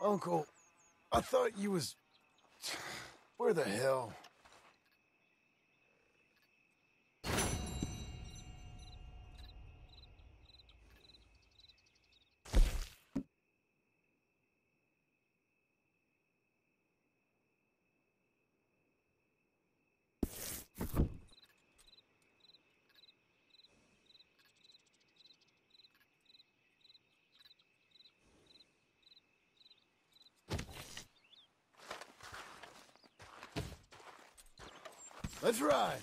Uncle, I thought you was... Where the hell? Let's ride.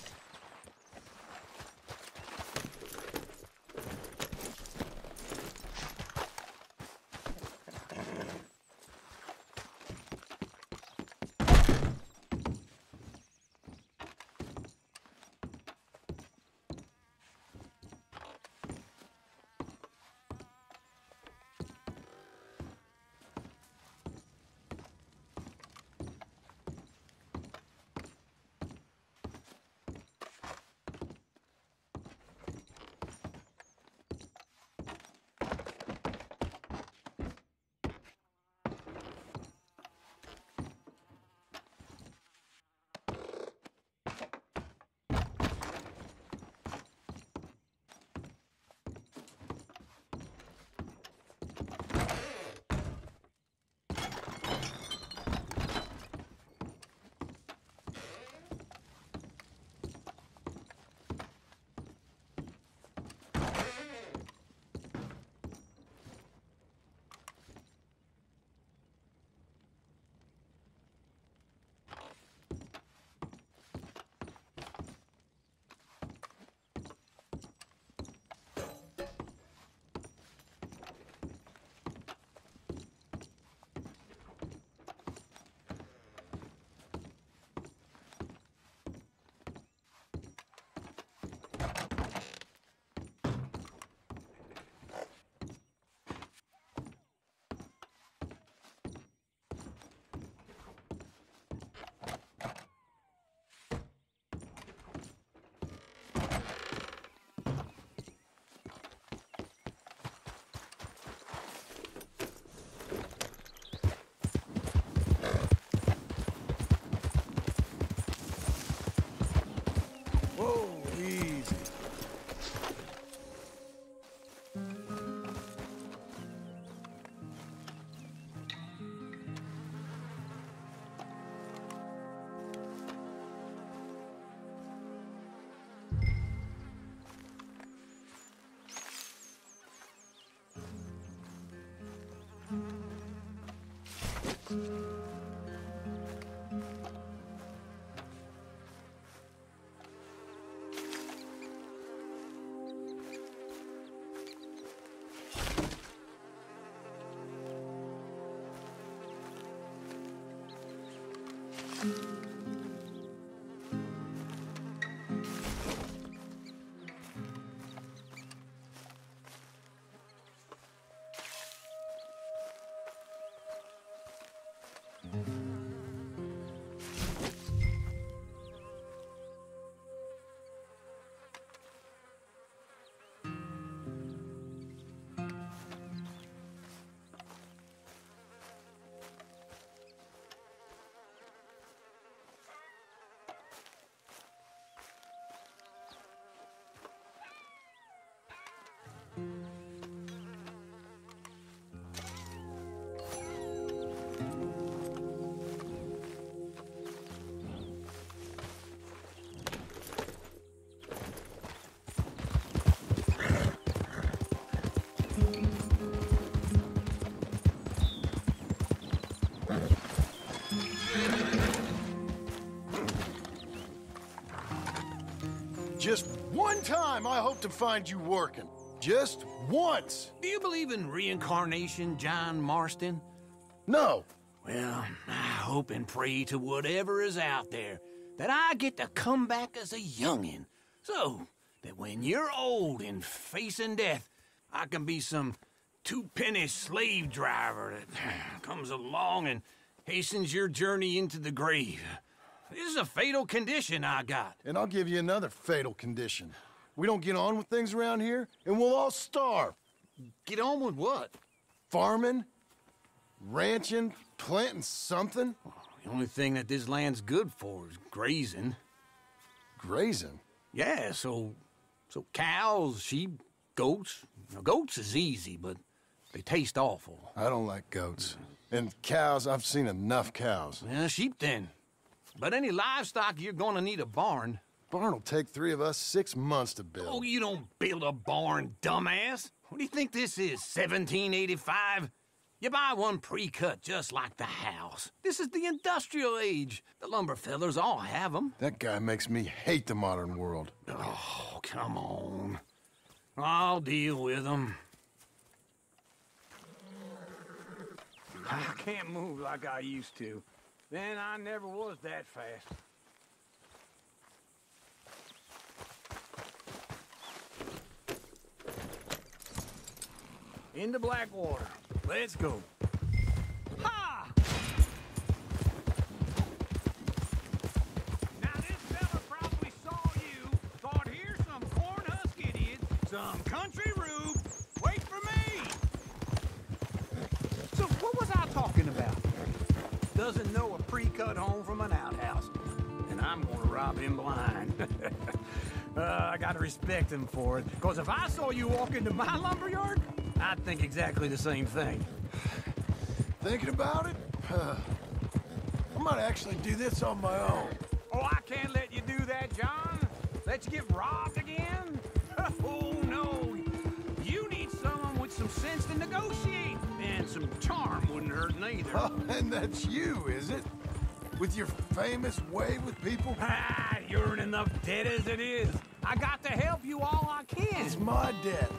Just one time I hope to find you working. Just once. Do you believe in reincarnation, John Marston? No. Well, I hope and pray to whatever is out there that I get to come back as a youngin', so that when you're old and facing death, I can be some two-penny slave driver that comes along and hastens your journey into the grave. This is a fatal condition I got. And I'll give you another fatal condition. We don't get on with things around here, and we'll all starve. Get on with what? Farming, ranching, planting something. The only thing that this land's good for is grazing. Grazing? Yeah, so cows, sheep, goats. Now, goats is easy, but they taste awful. I don't like goats. And cows, I've seen enough cows. Yeah, sheep then. But any livestock, you're gonna need a barn. Barn will take 3 of us 6 months to build. Oh, you don't build a barn, dumbass. What do you think this is, 1785? You buy one pre-cut just like the house. This is the industrial age. The lumber fellers all have them. That guy makes me hate the modern world. Oh, come on. I'll deal with them. I can't move like I used to. Then I never was that fast. Into Blackwater. Let's go. Ha! Now this fella probably saw you, thought here's some corn-husk idiot, some country rube. Wait for me! So what was I talking about? Doesn't know a pre-cut home from an outhouse. And I'm gonna rob him blind. I gotta respect him for it. Because if I saw you walk into my lumberyard, I'd think exactly the same thing. Thinking about it? I might actually do this on my own. Oh, I can't let you do that, John. Let you get robbed again? Oh, no. You need someone with some sense to negotiate. And some charm wouldn't hurt neither. Oh, and that's you, is it? With your famous way with people? Ah, you're in enough debt as it is. I got to help you all I can. It's my debt.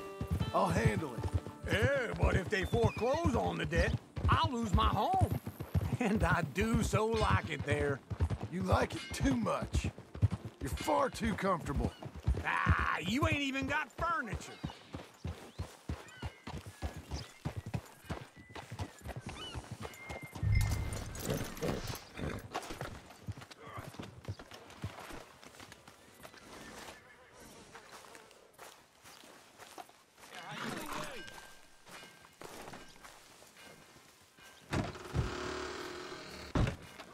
I'll handle it. Yeah, but if they foreclose on the debt, I'll lose my home. And I do so like it there. You like it too much. You're far too comfortable. Ah, you ain't even got furniture.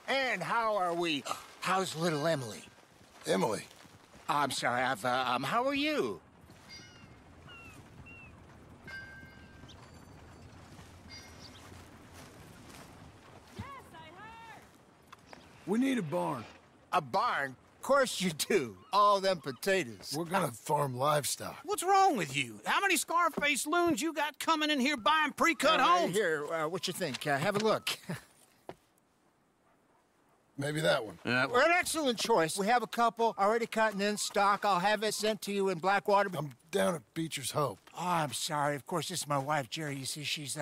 And how are we? How's little Emily? Emily? I'm sorry, how are you? Yes, I heard. We need a barn. A barn? Of course you do. All them potatoes. We're gonna farm livestock. What's wrong with you? How many Scarface loons you got coming in here buying pre-cut homes? Here, what you think? Have a look. Maybe that one. We're an excellent choice. We have a couple already cut and in stock. I'll have it sent to you in Blackwater. I'm down at Beecher's Hope. Oh, I'm sorry. Of course, this is my wife, Jerry. You see, she's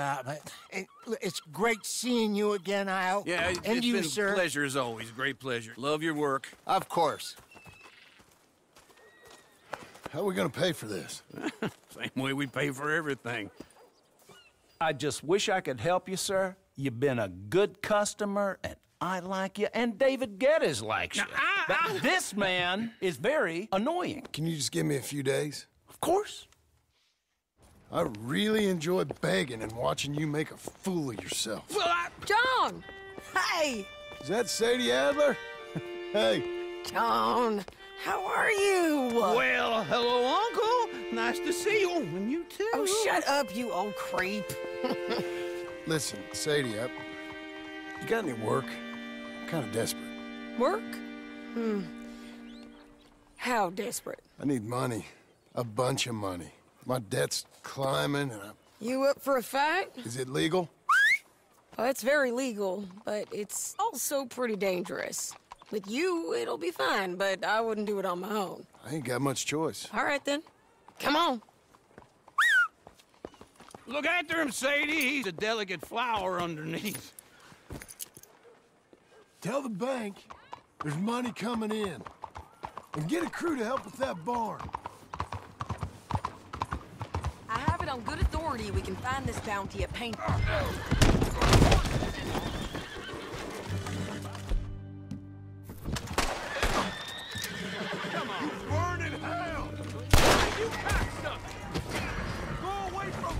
it's great seeing you again, Al. Yeah, and it's you, been sir. a pleasure as always. Great pleasure. Love your work. Of course. How are we gonna pay for this? Same way we pay for everything. I just wish I could help you, sir. You've been a good customer, and I like you, and David Geddes likes you. But this man is very annoying. Can you just give me a few days? Of course. I really enjoy begging and watching you make a fool of yourself. John! Hey! Is that Sadie Adler? Hey. John, how are you? Well, hello, Uncle. Nice to see you. And you too. Oh, shut up, you old creep. Listen, Sadie, you got any work? I'm kind of desperate. Work? How desperate? I need money. A bunch of money. My debt's climbing and You up for a fight? Is it legal? Well, it's very legal, but it's also pretty dangerous. With you, it'll be fine, but I wouldn't do it on my own. I ain't got much choice. All right, then. Come on. Look after him, Sadie. He's a delicate flower underneath. Tell the bank there's money coming in. And get a crew to help with that barn. I have it on good authority we can find this bounty at Paint. Come on, burn in hell! You cocksucker! Go away from...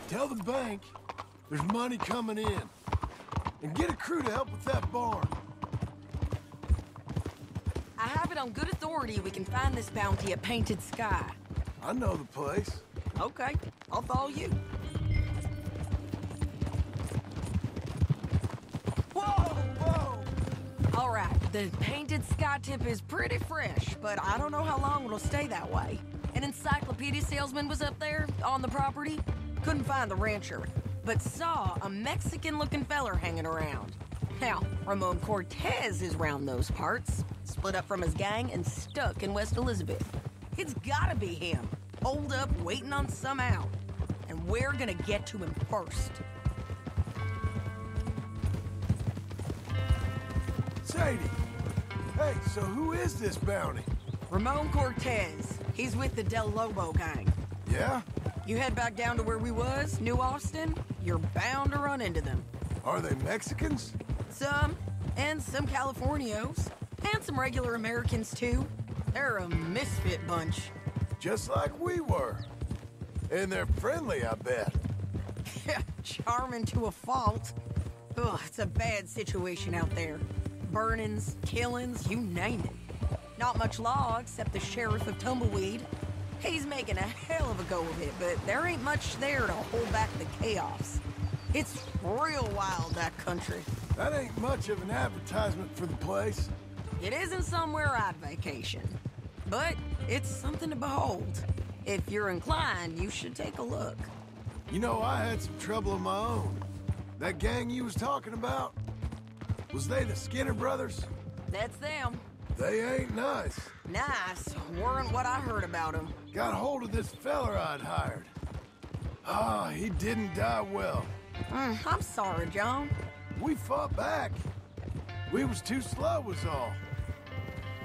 Tell the bank there's money coming in. And get a crew to help with that barn. I have it on good authority we can find this bounty at Painted Sky. I know the place. Okay, I'll follow you. Whoa! All right, the Painted Sky tip is pretty fresh, but I don't know how long it'll stay that way. An encyclopedia salesman was up there on the property. Couldn't find the rancher, but saw a Mexican-looking feller hanging around. Now, Ramon Cortez is round those parts, split up from his gang and stuck in West Elizabeth. It's gotta be him, holed up, waiting on some out. And we're gonna get to him first. Sadie! Hey, so who is this bounty? Ramon Cortez. He's with the Del Lobo gang. Yeah? You head back down to where we was, New Austin, you're bound to run into them. Are they Mexicans? Some, and some Californios, and some regular Americans too. They're a misfit bunch. Just like we were. And they're friendly, I bet. Charming to a fault. Ugh, it's a bad situation out there. Burnings, killings, you name it. Not much law except the sheriff of Tumbleweed. He's making a hell of a go of it, but there ain't much there to hold back the chaos. It's real wild, that country. That ain't much of an advertisement for the place. It isn't somewhere I'd vacation, but it's something to behold. If you're inclined, you should take a look. You know, I had some trouble of my own. That gang you was talking about, was they the Skinner brothers? That's them. They ain't nice. Nice. Weren't what I heard about them. Got hold of this feller I'd hired. Ah, he didn't die well. I'm sorry, John. We fought back. We was too slow was all.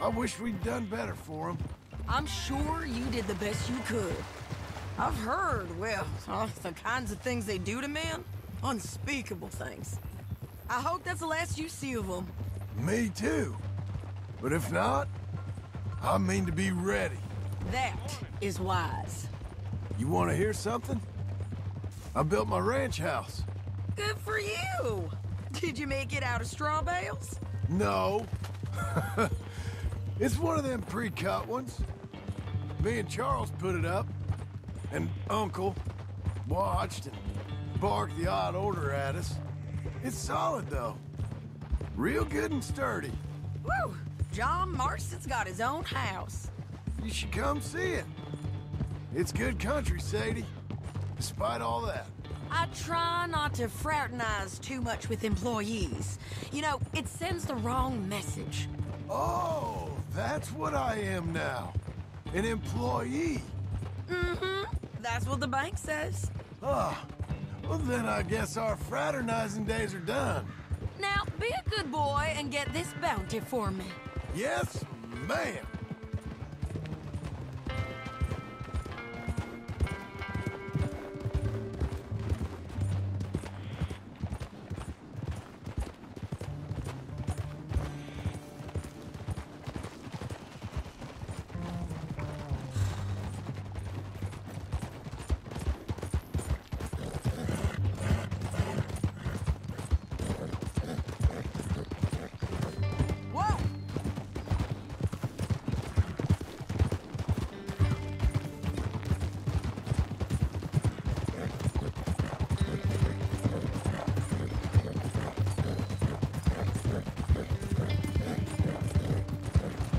I wish we'd done better for him. I'm sure you did the best you could. I've heard, well, the kinds of things they do to men. Unspeakable things. I hope that's the last you see of them. Me too. But if not, I mean to be ready. That is wise. You want to hear something? I built my ranch house. Good for you. Did you make it out of straw bales? No. It's one of them pre-cut ones. Me and Charles put it up, and Uncle watched, and bark the odd order at us. It's solid, though. Real good and sturdy. Woo! John Marston's got his own house. You should come see it. It's good country, Sadie. Despite all that. I try not to fraternize too much with employees. You know, it sends the wrong message. Oh, that's what I am now. An employee. Mm-hmm. That's what the bank says. Ah, well then I guess our fraternizing days are done. Now, be a good boy and get this bounty for me. Yes, ma'am.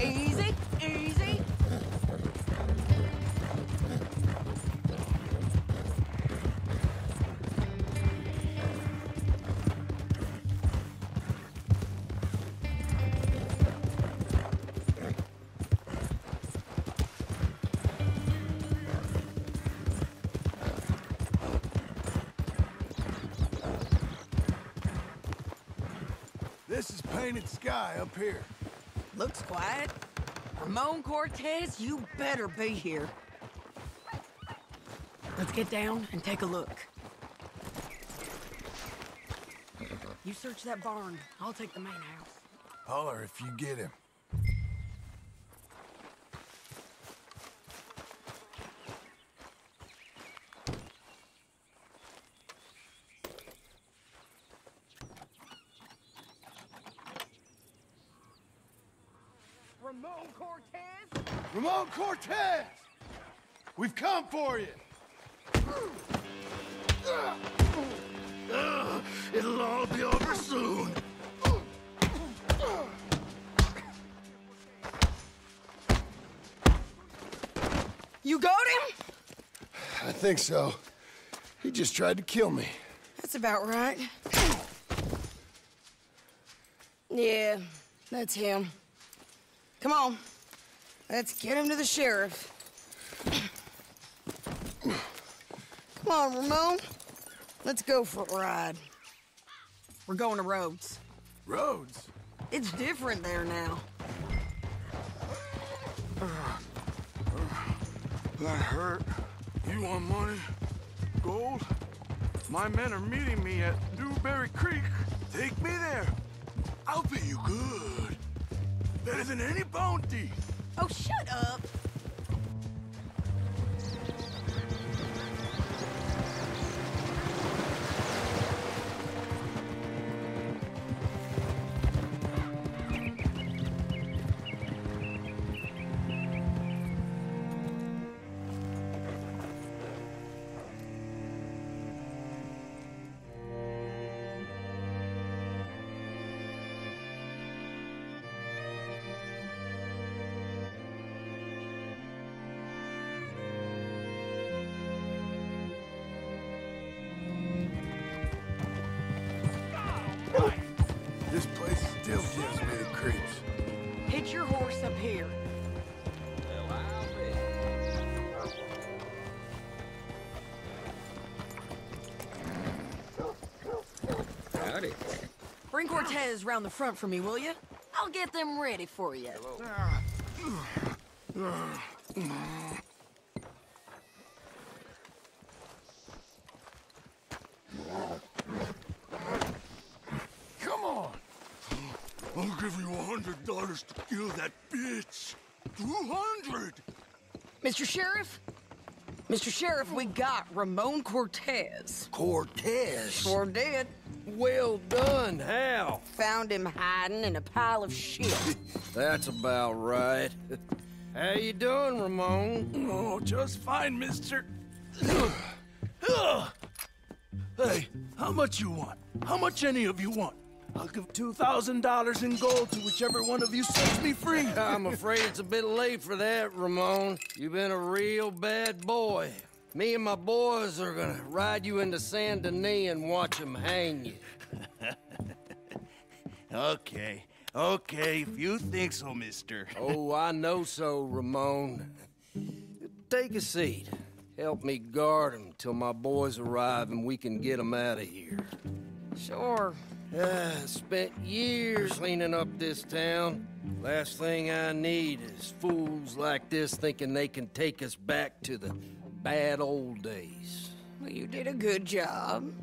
Easy, easy. This is painted sky up here. Looks quiet. Ramon Cortez, you better be here. Let's get down and take a look. You search that barn. I'll take the main house. Holler if you get him. Ramon Cortez? Ramon Cortez! We've come for you! It'll all be over soon. You got him? I think so. He just tried to kill me. That's about right. Yeah, that's him. Come on. Let's get him to the sheriff. Come on, Ramon. Let's go for a ride. We're going to Rhodes. Rhodes? It's different there now. That hurt. You want money? Gold? My men are meeting me at Newberry Creek. Take me there. I'll pay you good. Better than any bounty. Oh, shut up. This place still gives me the creeps. Hitch your horse up here. Howdy. Bring Cortez round the front for me, will you? I'll get them ready for you. Come on! I'll give you $100 to kill that bitch. 200! Mr. Sheriff? Mr. Sheriff, we got Ramon Cortez. Cortez? Sure did. Well done, Hal. Found him hiding in a pile of shit. That's about right. How you doing, Ramon? Oh, just fine, mister. Hey, how much you want? How much any of you want? I'll give $2,000 in gold to whichever one of you sets me free. I'm afraid it's a bit late for that, Ramon. You've been a real bad boy. Me and my boys are gonna ride you into Saint Denis and watch them hang you. Okay, if you think so, mister. Oh, I know so, Ramon. Take a seat. Help me guard him till my boys arrive and we can get them out of here. Sure. Spent years cleaning up this town. Last thing I need is fools like this thinking they can take us back to the bad old days. Well, you did a good job.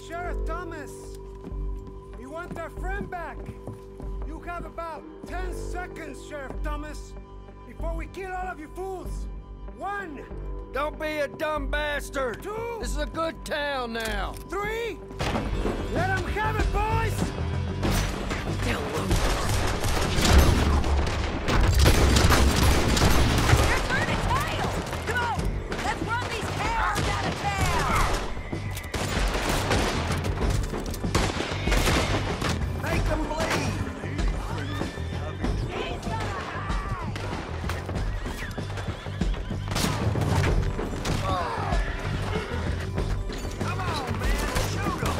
Sheriff Thomas! We want our friend back! You have about 10 seconds, Sheriff Thomas, before we kill all of you fools! 1! Don't be a dumb bastard! 2! This is a good town now! 3! Let them have it, boys! They're turning tail! Go! Let's run these cowards out of town! Make them bleed! Come on, man! Shoot them!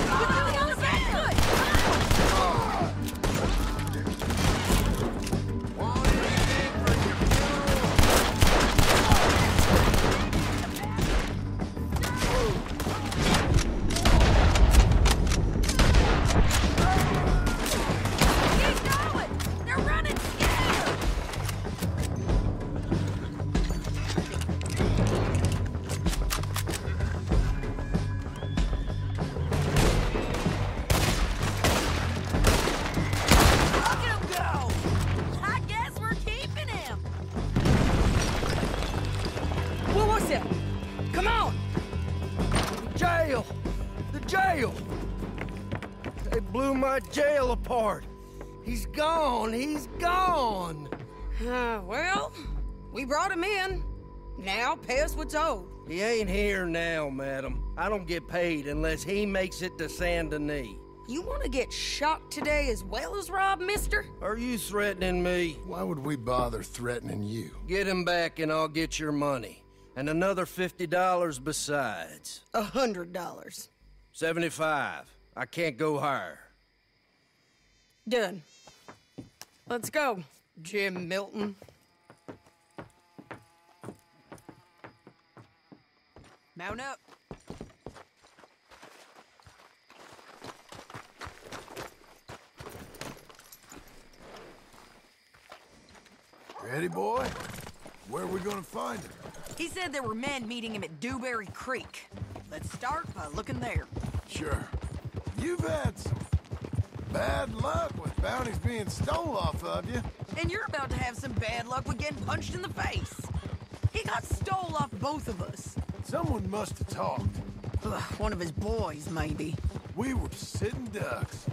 You're doing all that good! Come on! Jail! The jail! They blew my jail apart. He's gone! He's gone! Well, we brought him in. Now pay us what's owed. He ain't here now, madam. I don't get paid unless he makes it to Saint Denis. You want to get shot today as well as Rob, mister? Are you threatening me? Why would we bother threatening you? Get him back and I'll get your money. And another $50 besides. $100. 75. I can't go higher. Done. Let's go, Jim Milton. Mount up. Ready, boy? Where are we gonna find him? He said there were men meeting him at Dewberry Creek. Let's start by looking there. Sure. You've had some bad luck with bounties being stole off of you. And you're about to have some bad luck with getting punched in the face. He got stole off both of us. Someone must have talked. One of his boys, maybe. We were sitting ducks,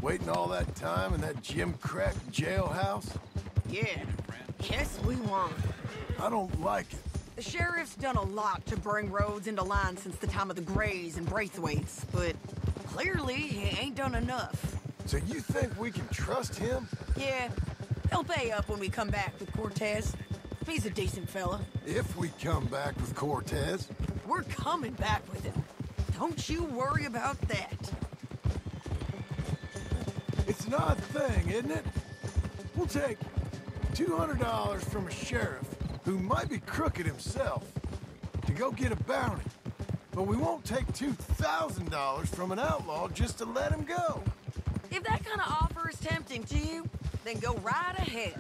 waiting all that time in that Jim Crack jailhouse. Yeah. Yes, we won. I don't like it. The sheriff's done a lot to bring roads into line since the time of the Grays and Braithwaites, but clearly he ain't done enough. So you think we can trust him? Yeah. He'll pay up when we come back with Cortez. He's a decent fella. If we come back with Cortez. We're coming back with him. Don't you worry about that. It's an odd thing, isn't it? We'll take $200 from a sheriff who might be crooked himself to go get a bounty. But we won't take $2,000 from an outlaw just to let him go. If that kind of offer is tempting to you, then go right ahead.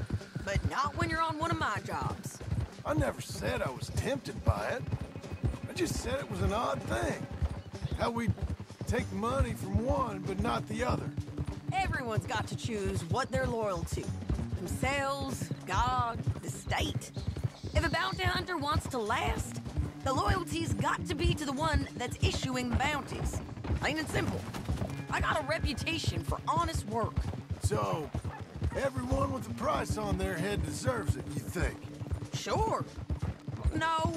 but not when you're on one of my jobs. I never said I was tempted by it. I just said it was an odd thing. How we take money from one, but not the other. Everyone's got to choose what they're loyal to. Themselves, God, the state. If a bounty hunter wants to last, the loyalty's got to be to the one that's issuing the bounties. Plain and simple. I got a reputation for honest work. So, everyone with a price on their head deserves it, you think? Sure. No,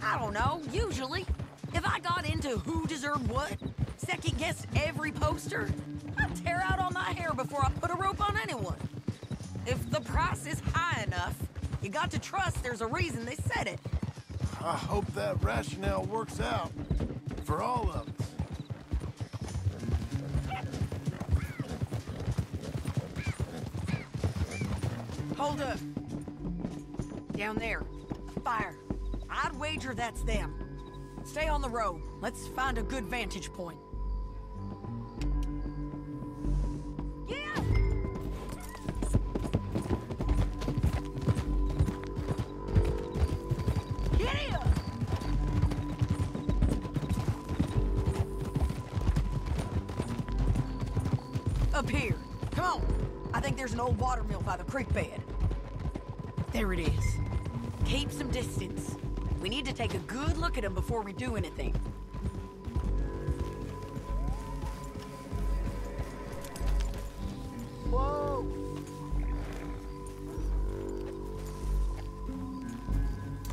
I don't know, usually. If I got into who deserved what, second-guessed every poster, I'd tear out all my hair before I put a rope on anyone. If the price is high enough, you got to trust there's a reason they said it. I hope that rationale works out for all of us. Hold up. Down there. A fire. I'd wager that's them. Stay on the road. Let's find a good vantage point. Yeah! Get here! Up here. Come on. I think there's an old water mill by the creek bed. There it is. Keep some distance. We need to take a good look at them before we do anything. Whoa!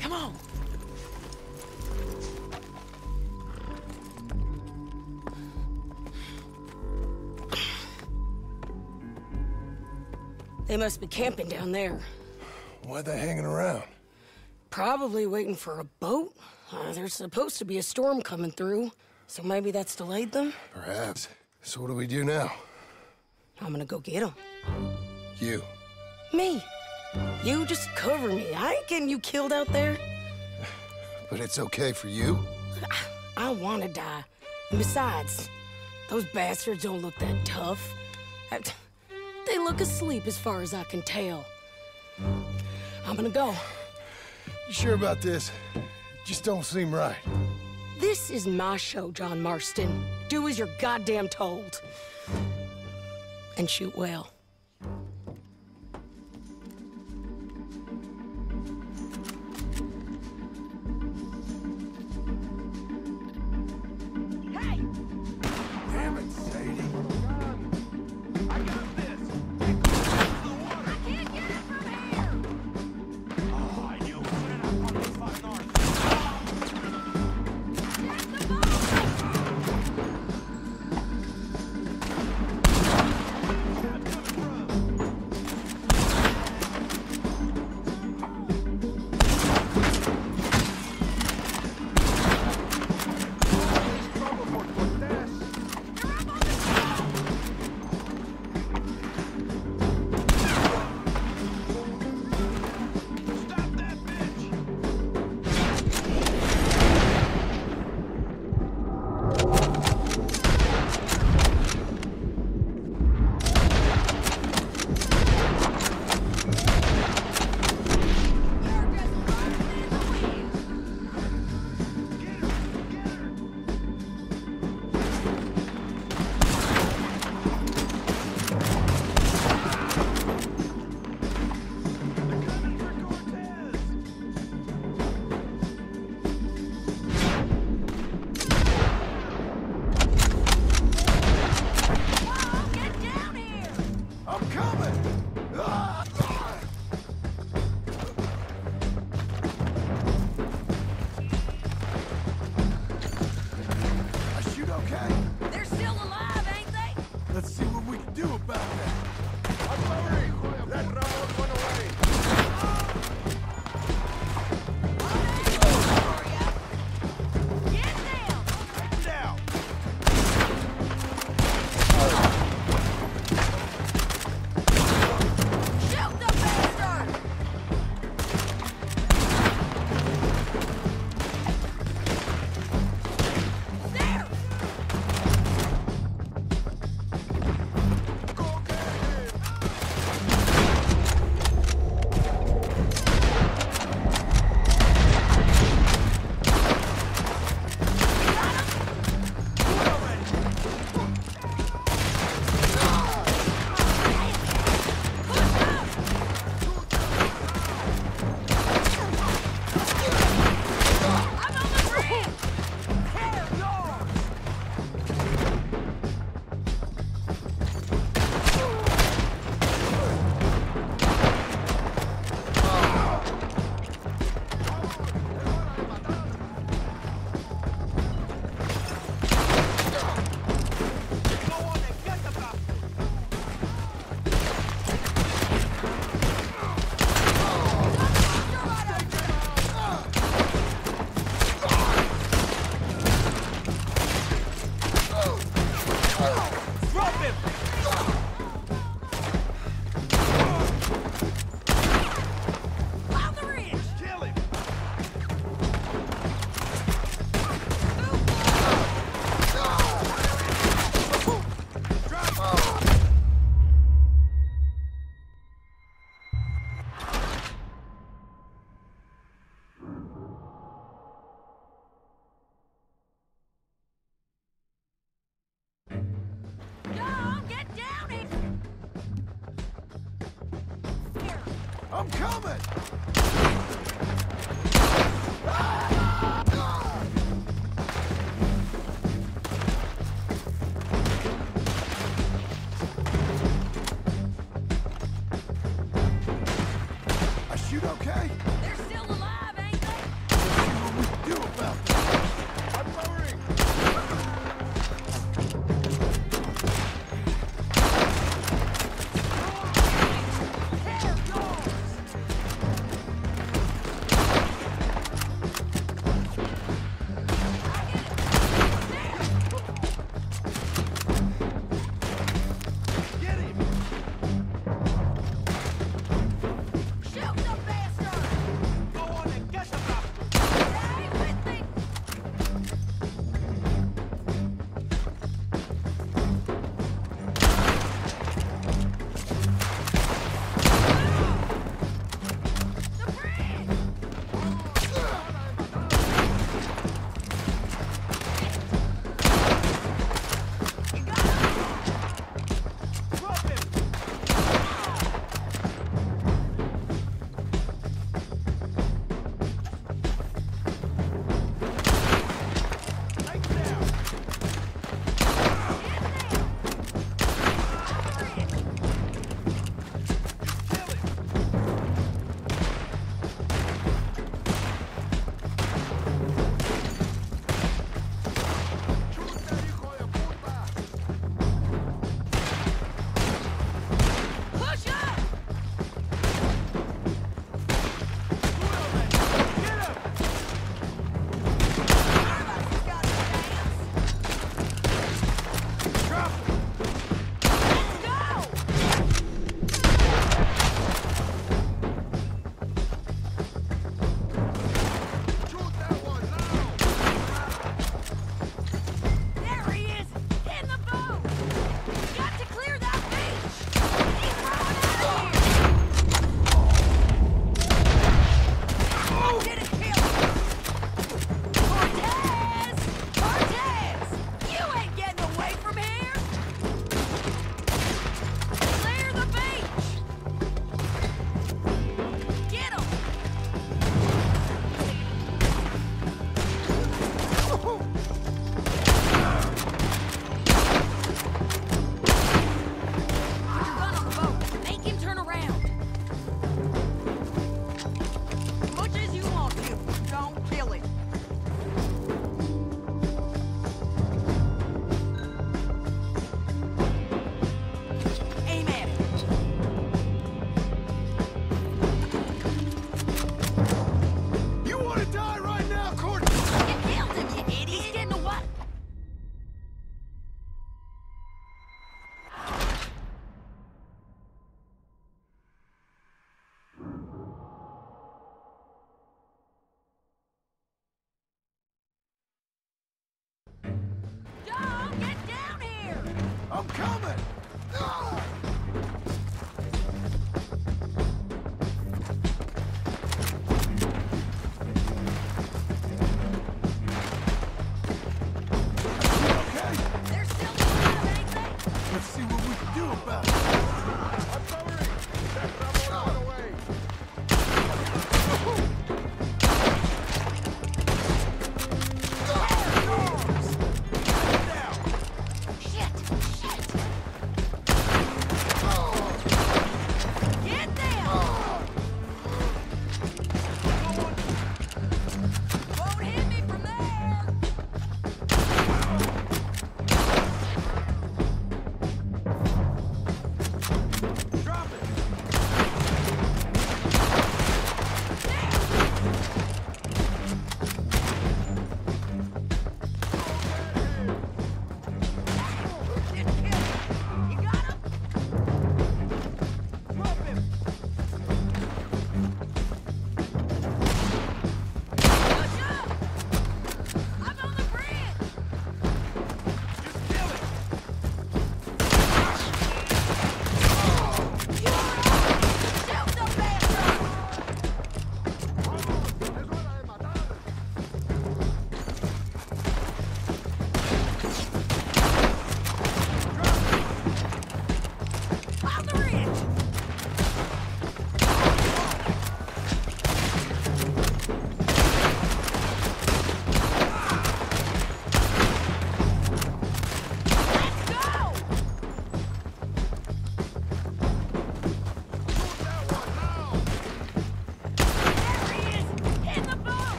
Come on! They must be camping down there. Why are they hanging around? Probably waiting for a boat. There's supposed to be a storm coming through, so maybe that's delayed them? Perhaps. So what do we do now? I'm gonna go get them. You. Me. You just cover me. I ain't getting you killed out there. But it's okay for you? I wanna die. And besides, those bastards don't look that tough. They look asleep as far as I can tell. I'm gonna go. You sure about this? Just don't seem right. This is my show, John Marston. Do as you're goddamn told. And shoot well. Hey! Damn it, Sadie. I got this. I can't get it from here! Oh, I knew. Put it up on this fucking north. Get the boat! I'm coming! I shoot okay? They're still alive, ain't they? What we do about that? I'm lowering! I'm coming! Ah! Let's see what we can do about it. I'm covering. That's on the way. Shit! Shit!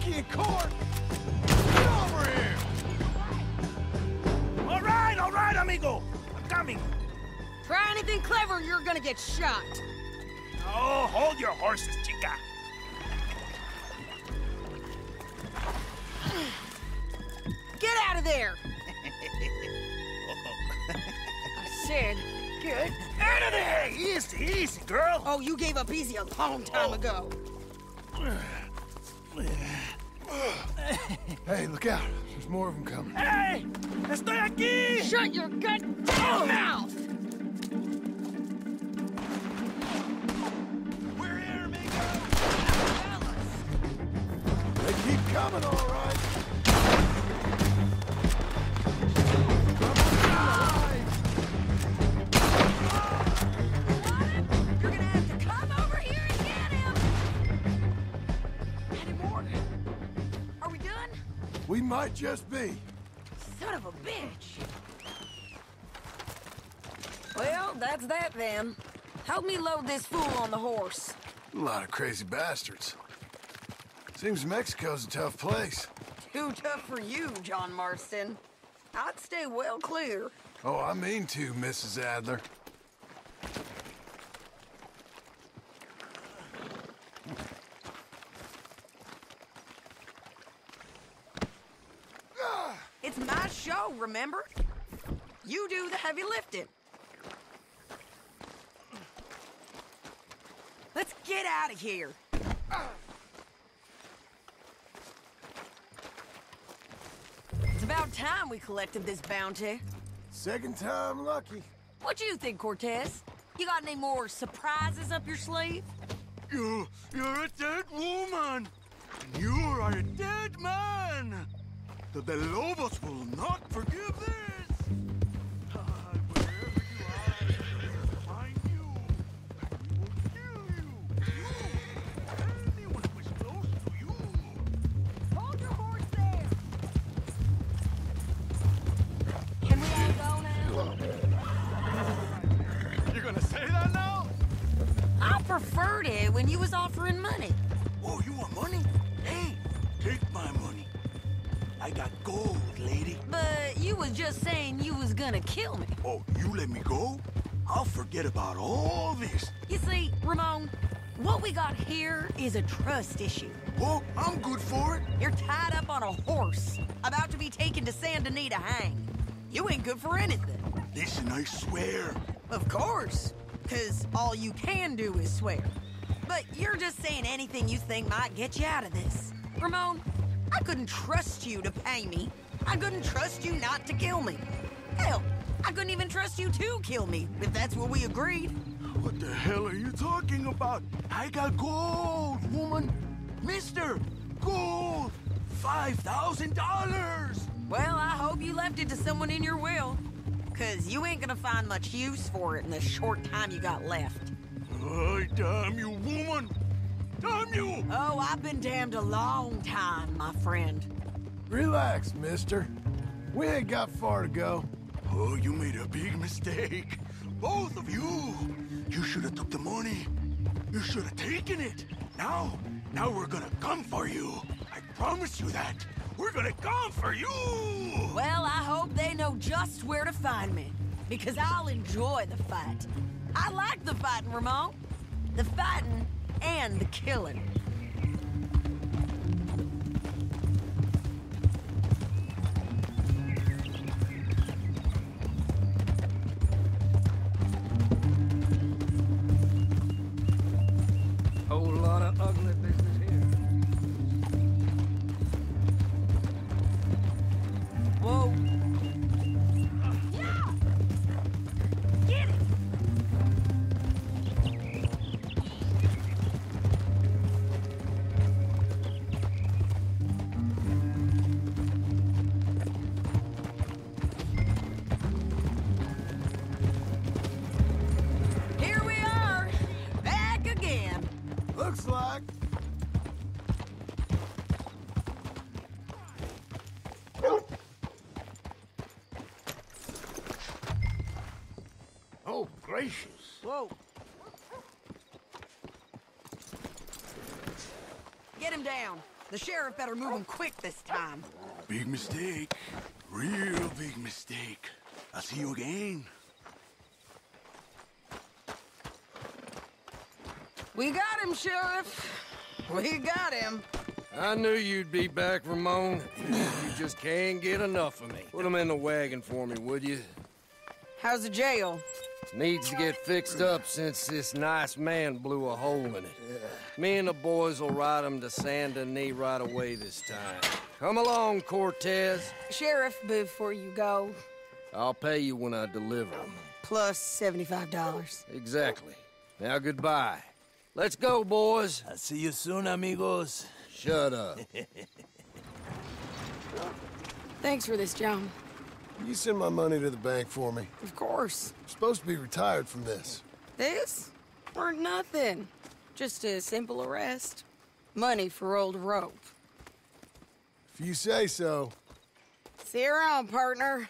monkey in court! Get over here! All right, amigo. I'm coming. Try anything clever, you're gonna get shot. Oh, hold your horses, chica. Get out of there! I said, get Out of there! Easy, easy, girl. Oh, you gave up easy a long time ago. Hey, look out. There's more of them coming. Hey! Estoy aquí! Shut your goddamn mouth! We're here, amigo! They keep coming, all right. You're gonna have to come over here and get him! Any more? Are we done? We might just be. Son of a bitch! Well, that's that then. Help me load this fool on the horse. A lot of crazy bastards. Seems Mexico's a tough place. Too tough for you, John Marston. I'd stay well clear. Oh, I mean to, Mrs. Adler. It's my show, remember? You do the heavy lifting. Let's get out of here. It's about time we collected this bounty. Second time lucky. What you think, Cortez? You got any more surprises up your sleeve? You're a dead woman. You are a dead man. The De Lobos will not forgive this. Wherever you are, we will find you. We will kill you. You, anyone who is close to you. Hold your horse there. Can we all go now? You're gonna say that now? I preferred it when you was offering money. Oh, you want money? Hey, take my money. I got gold, lady. But you was just saying you was gonna kill me. Oh, you let me go? I'll forget about all this. You see, Ramon, what we got here is a trust issue. Oh, I'm good for it. You're tied up on a horse, about to be taken to San Denis to hang. You ain't good for anything. Listen, I swear. Of course, because all you can do is swear. But you're just saying anything you think might get you out of this. Ramon, I couldn't trust you to pay me. I couldn't trust you not to kill me. Hell, I couldn't even trust you to kill me, if that's what we agreed. What the hell are you talking about? I got gold, woman. Mister, gold. $5,000. Well, I hope you left it to someone in your will. Because you ain't gonna find much use for it in the short time you got left. Oh, damn you, woman. Damn you! Oh, I've been damned a long time, my friend. Relax, mister. We ain't got far to go. Oh, you made a big mistake. Both of you. You should have took the money. You should have taken it. Now we're gonna come for you. I promise you that. We're gonna come for you! Well, I hope they know just where to find me. Because I'll enjoy the fight. I like the fighting, Ramon. The fighting and the killing. Whole lot of ugly business here. Whoa. Yeah! Get it! Here we are, back again. Looks like. Oh, gracious. Whoa. Get him down. The sheriff better move him quick this time. Big mistake. Real big mistake. I'll see you again. We got him, Sheriff. We got him. I knew you'd be back, Ramon. You just can't get enough of me. Put him in the wagon for me, would you? How's the jail? Needs to get fixed up since this nice man blew a hole in it. Me and the boys will ride him to Saint Denis right away this time. Come along, Cortez. Sheriff, before you go... I'll pay you when I deliver him. Plus $75. Exactly. Now, goodbye. Let's go, boys. I'll see you soon, amigos. Shut up. Thanks for this, John. You send my money to the bank for me. Of course. I'm supposed to be retired from this. This? Weren't nothing. Just a simple arrest. Money for old rope. If you say so. See you around, partner.